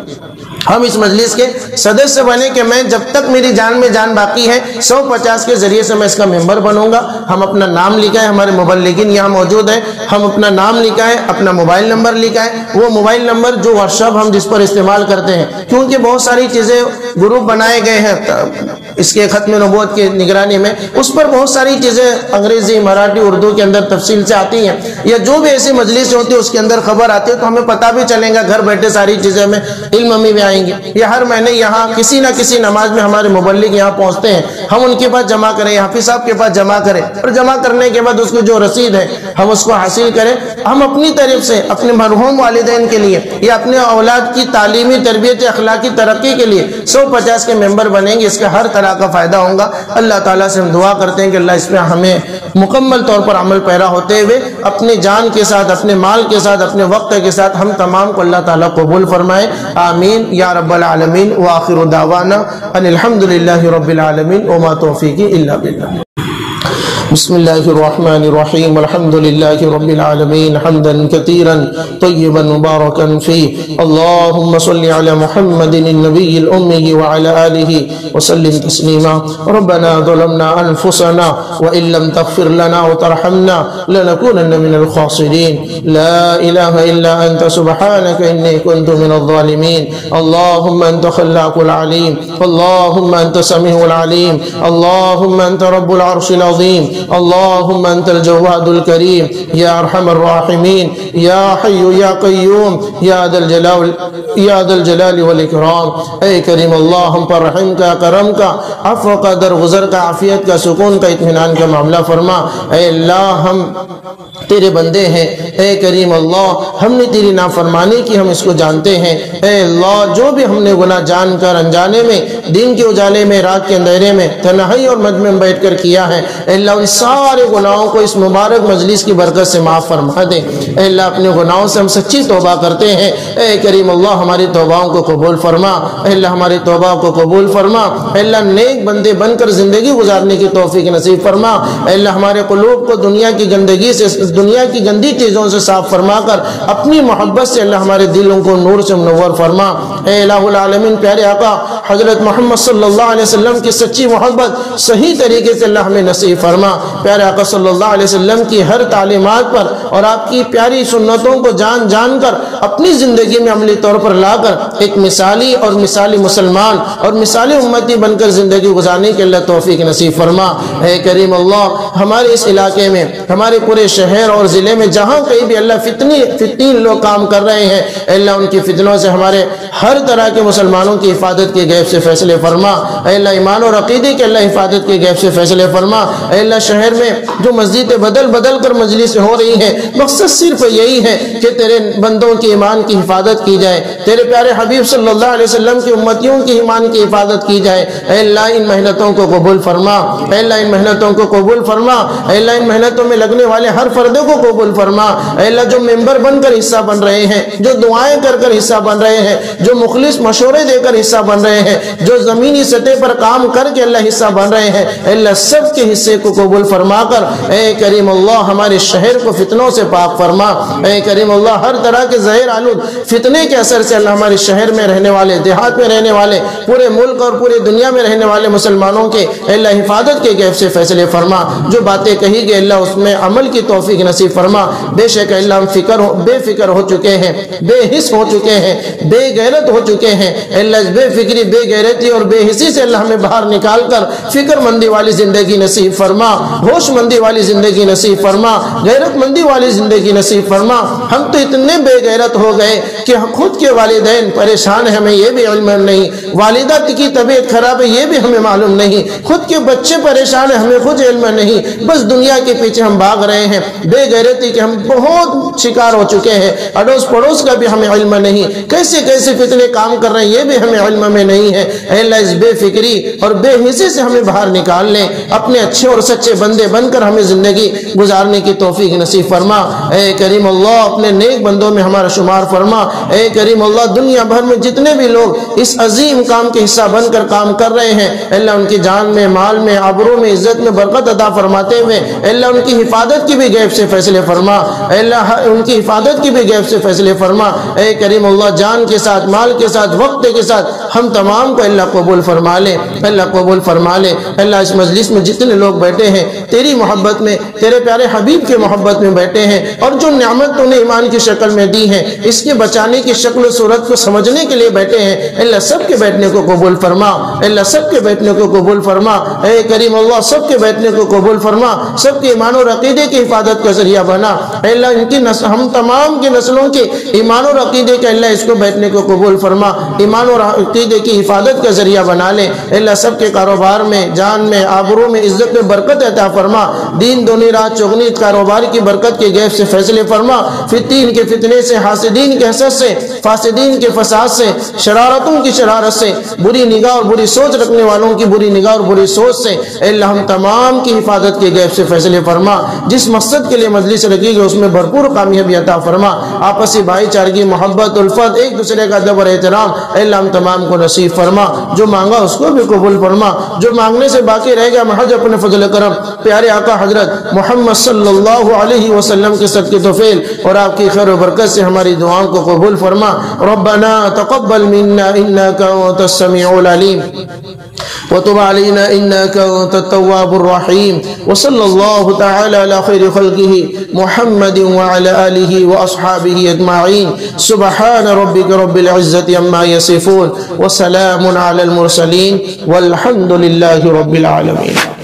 ہم اس مجلس کے سدسیہ بنے کہ میں جب تک میری جان میں جان باقی ہے 150 کے ذریعے سے میں اس کا ممبر بنوں گا. ہم اپنا نام لکھائیں, ہمارے مبلغین یہاں موجود ہیں, ہم اپنا نام لکھائیں, اپنا موبائل نمبر لکھائیں. وہ موبائل نمبر جو ورکشاپ ہم جس پر استعمال کرتے ہیں, کیونکہ بہت ساری چیزیں گروپ بنائے گئے ہیں اس کے ختم نبوت کی نگرانی میں, اس پر بہت ساری چیزیں انگریزی, مراٹھی, اردو کے اندر تفصیل سے آتی ہیں, یا جو بھی ایسی مجلس ہوتی ہے اس کے اندر خبر آتی ہے, تو ہمیں پتہ بھی چلے گا گھر بیٹھے ساری چیزیں میں علم میں بھی آئیں گی. یا ہر مہینے یہاں کسی نہ کسی نماز میں ہمارے مبلغ یہاں پہنچتے ہیں, ہم ان کے پاس جمع کریں, حافظ صاحب کے پاس جمع کریں, اور جمع کرنے کے بعد اس کو جو رسید ہے ہم اس کو حاصل کریں. ہم اپنی طرف سے اپنے مرحوم والدین کے لیے یا اپنے اولاد کی تعلیمی تربیت اخلاقی ترقی کے لیے 150 کے ممبر بنیں گے. اس کا ہر طرح کا فائدہ ہوگا. اللہ تعالیٰ سے ہم دعا کرتے ہیں کہ اللہ اس میں ہمیں مکمل طور پر عمل پیرا ہوتے ہوئے اپنے جان کے ساتھ, اپنے مال کے ساتھ, اپنے وقت کے ساتھ ہم تمام کو اللہ تعالیٰ قبول فرمائے. آمین یا رب العالمین. وآخر دعوانا ان الحمدللہ رب العالمین وما توفیقی الا باللہ. بسم الله الرحمن الرحيم. الحمد لله رب العالمين حمدا كثيرا طيبا مباركا فيه. اللهم صل على محمد النبي الأمي وعلى آله وسلم تسليما. ربنا ظلمنا أنفسنا وإن لم تغفر لنا وترحمنا لنكونن من الخاسرين. لا إله إلا أنت سبحانك إني كنت من الظالمين. اللهم أنت خلاق العليم, اللهم أنت سميع العليم, اللهم أنت رب العرش العظيم, اللهم أنت الجواد الكريم يا أرحم الراحمين, يا حي يا قيوم, يا ذا الجلال والإكرام. اے کریم اللہ, ہم پر رحم کا, کرم کا, عفو کا, درگزر کا, عافیت کا, سکون کا, اطمینان کا معاملہ فرما. اے اللہ ہم تیرے بندے ہیں. اے کریم اللہ, ہم نے تیری نافرمانی کی, ہم اس کو جانتے ہیں. اے اللہ, جو بھی ہم نے گناہ جان کر انجانے میں, دین کے اجالے میں, رات کے اندھیرے میں, تنہائی اور مجمع میں بیٹھ کر کیا ہے, اے اللہ ان سارے گناہوں کو اس مبارک مجلس کی برکت سے معاف فرما دے. اے اللہ اپنے گناہوں سے ہم سچی توبہ کرتے ہیں. اے کریم اللہ, ہماری توباؤں کو قبول فرما. اے اللہ ہماری توبہ کو قبول فرما. اے اللہ نیک بندے بن کر زندگی گزارنے کی توفیق نصیب فرما. اے اللہ ہمارے قلوب کو دنیا کی گندگی سے, دنیا کی گندی چیزوں سے صاف فرما کر اپنی محبت سے اللہ ہمارے دلوں کو نور سے منور فرما. اے الہ العالمین, پیارے آقا حضرت محمد صلی اللہ علیہ وسلم کی سچی محبت صحیح طریقے سے اللہ ہمیں نصیب فرما. پیارے آقا صلی اللہ علیہ وسلم کی ہر تعلیمات پر اور آپ کی پیاری سنتوں کو جان جان کر اپنی زندگی میں عملی طور پر لا کر ایک مثالی اور مثالی مسلمان اور مثالی امتی بن کر زندگی گزارنے کے اللہ توفیق نصیب فرما. اے کریم اللہ, ہمارے اس علاقے میں, ہمارے پورے شہر اور ضلع میں جہاں کہیں بھی اللہ فتنین لوگ کام کر رہے ہیں, اے اللہ ان کی فتنوں سے ہمارے ہر طرح کے مسلمانوں کی حفاظت کے غیب سے فیصلے فرما. اے اللہ ایمان اور عقیدے کے اللہ حفاظت کے غیب سے فیصلے فرما. اے اللہ شہر میں جو مسجدیں بدل بدل کر مجلس ہو رہی ہیں, مقصد صرف یہی ہے کہ تیرے بندوں کی ایمان کی حفاظت کی جائے, تیرے پیارے حبیب صلی اللہ علیہ وسلم کی امتیوں کی ایمان کی حفاظت کی جائے. اے اللہ ان محنتوں کو قبول فرما. اے اللہ ان محنتوں کو قبول فرما. اے اللہ ان محنتوں میں لگنے والے ہر فردے کو قبول فرما. اے اللہ جو ممبر بن کر حصہ بن رہے ہیں, جو دعائیں کر کر حصہ بن رہے ہیں, جو مخلص مشورے دے کر حصہ بن رہے ہیں, جو زمینی سطح پر کام کر کے اللہ حصہ بن رہے ہیں, اے اللہ سب کے حصے کو قبول فرما کر اے کریم اللہ ہمارے شہر کو فتنوں سے پاک فرما. اے کریم اللہ ہر طرح کے زہر آلود فتنے کے اثر سے اللہ ہمارے شہر میں رہنے والے, دیہات میں رہنے والے, پورے ملک اور پورے دنیا میں رہنے والے مسلمانوں کے اے اللہ حفاظت کے غیب سے فیصلے فرما. جو باتیں کہی گئی اللہ اس میں عمل کی توفیق نصیب فرما. بے شک اللہ ہم بے فکر ہو چکے ہیں, بے حس ہو چکے ہیں, بے غیرت ہو چکے ہیں. اللہ بے فکری, بے غیرتی اور بے حسی سے اللہ ہمیں باہر نکال کر فکر مندی والی زندگی نصیب فرما, ہوش مندی والی زندگی نصیب فرما, غیرت مندی والی زندگی نصیب فرما. ہم تو اتنے بے غیرت ہو گئے کہ خود کے والدین پریشان ہیں, ہمیں یہ بھی علم نہیں, والدہ کی طبیعت خراب ہے یہ بھی ہمیں معلوم نہیں, خود کے بچے پریشان ہیں ہمیں خود علم نہیں, بس دنیا کے پیچھے ہم بھاگ رہے ہیں. بے غیرتی کے ہم بہت شکار ہو چکے ہیں, اڑوس پڑوس کا بھی ہمیں علم نہیں, کیسے کیسے فتنے کام کر رہے ہیں یہ بھی ہمیں علم میں نہیں نہیں ہے، اے اللہ اس بے فکری اور بے حسی سے ہمیں باہر نکال لیں، اپنے اچھے اور سچے بندے بن کر ہمیں زندگی گزارنے کی توفیق نصیب فرما۔ اے کریم اللہ اپنے نیک بندوں میں ہمارا شمار فرما۔ اے کریم اللہ دنیا بھر میں جتنے بھی لوگ اس عظیم کام کے حصہ بن کر کام کر رہے ہیں، اے اللہ ان کی جان میں، مال میں، آبرو میں، عزت میں برکت عطا فرماتے ہوئے اے اللہ ان کی حفاظت کی بھی غیب سے فیصلے فرما، اے اللہ ان کی حفاظت کی بھی غیب سے فیصلے فرما۔ اے کریم اللہ جان کے ساتھ، مال کے ساتھ، وقت کے ساتھ ہم تمام کو اللہ قبول فرما لے، اللہ قبول فرما لے۔ اللہ اس مجلس میں جتنے لوگ بیٹھے ہیں تیری محبت میں، تیرے پیارے حبیب کے محبت میں بیٹھے ہیں، اور جو نعمت تو نے ایمان کی شکل میں دی ہے، اس کے بچانے کی شکل و صورت کو سمجھنے کے لیے بیٹھے ہیں، اللہ سب کے بیٹھنے کو قبول فرما، اللہ سب کے بیٹھنے کو قبول فرما۔ اے کریم اللہ سب کے بیٹھنے کو قبول فرما، سب کے ایمان اور عقیدے کی حفاظت کا ذریعہ بنا۔ اے اللہ ان کی ہم تمام کی نسلوں کے ایمان اور عقیدے کے اللہ اس کو بیٹھنے کو قبول فرما، ایمان اور عقیدے کی حفاظت کا ذریعہ بنا لے۔ اے اللہ سب کے کاروبار میں، جان میں، آبرو میں، عزت میں برکت عطا فرما، دین دونی رات چگنی کاروبار کی برکت کے غیب سے فیصلے فرما، فتین کے فتنے سے، حاسدین کے حسد سے، فاسدین کے فساد سے، شرارتوں کی شرارت سے، بری نگاہ اور بری سوچ رکھنے والوں کی بری نگاہ اور بری سوچ سے اے اللہ ہم تمام کی حفاظت کے غیب سے فیصلے فرما۔ جس مقصد کے لیے مجلس رکھی گئی اس میں بھرپور کامیابی عطا فرما، آپسی بھائی چارگی، محبت، الفت، ایک دوسرے کا ادب اور احترام اے اللہ ہم تمام کو نصیب فرما۔ جو مانگا اس کو بھی قبول فرما، جو مانگنے سے باقی رہ گیا محض اپنے فضل کرم پیارے آقا حضرت محمد صلی اللہ علیہ وسلم کے صدقے توفیل اور آپ کی خیر و برکت سے ہماری دعاؤں کو قبول فرما۔ ربنا تقبل منا انك انت السميع العليم وتب علينا انك انت التواب الرحيم وصلى الله تعالى على خير خلقه محمد وعلى اله واصحابه اجمعين سبحان ربك رب العزة عما يصفون وسلام على المرسلين والحمد لله رب العالمين۔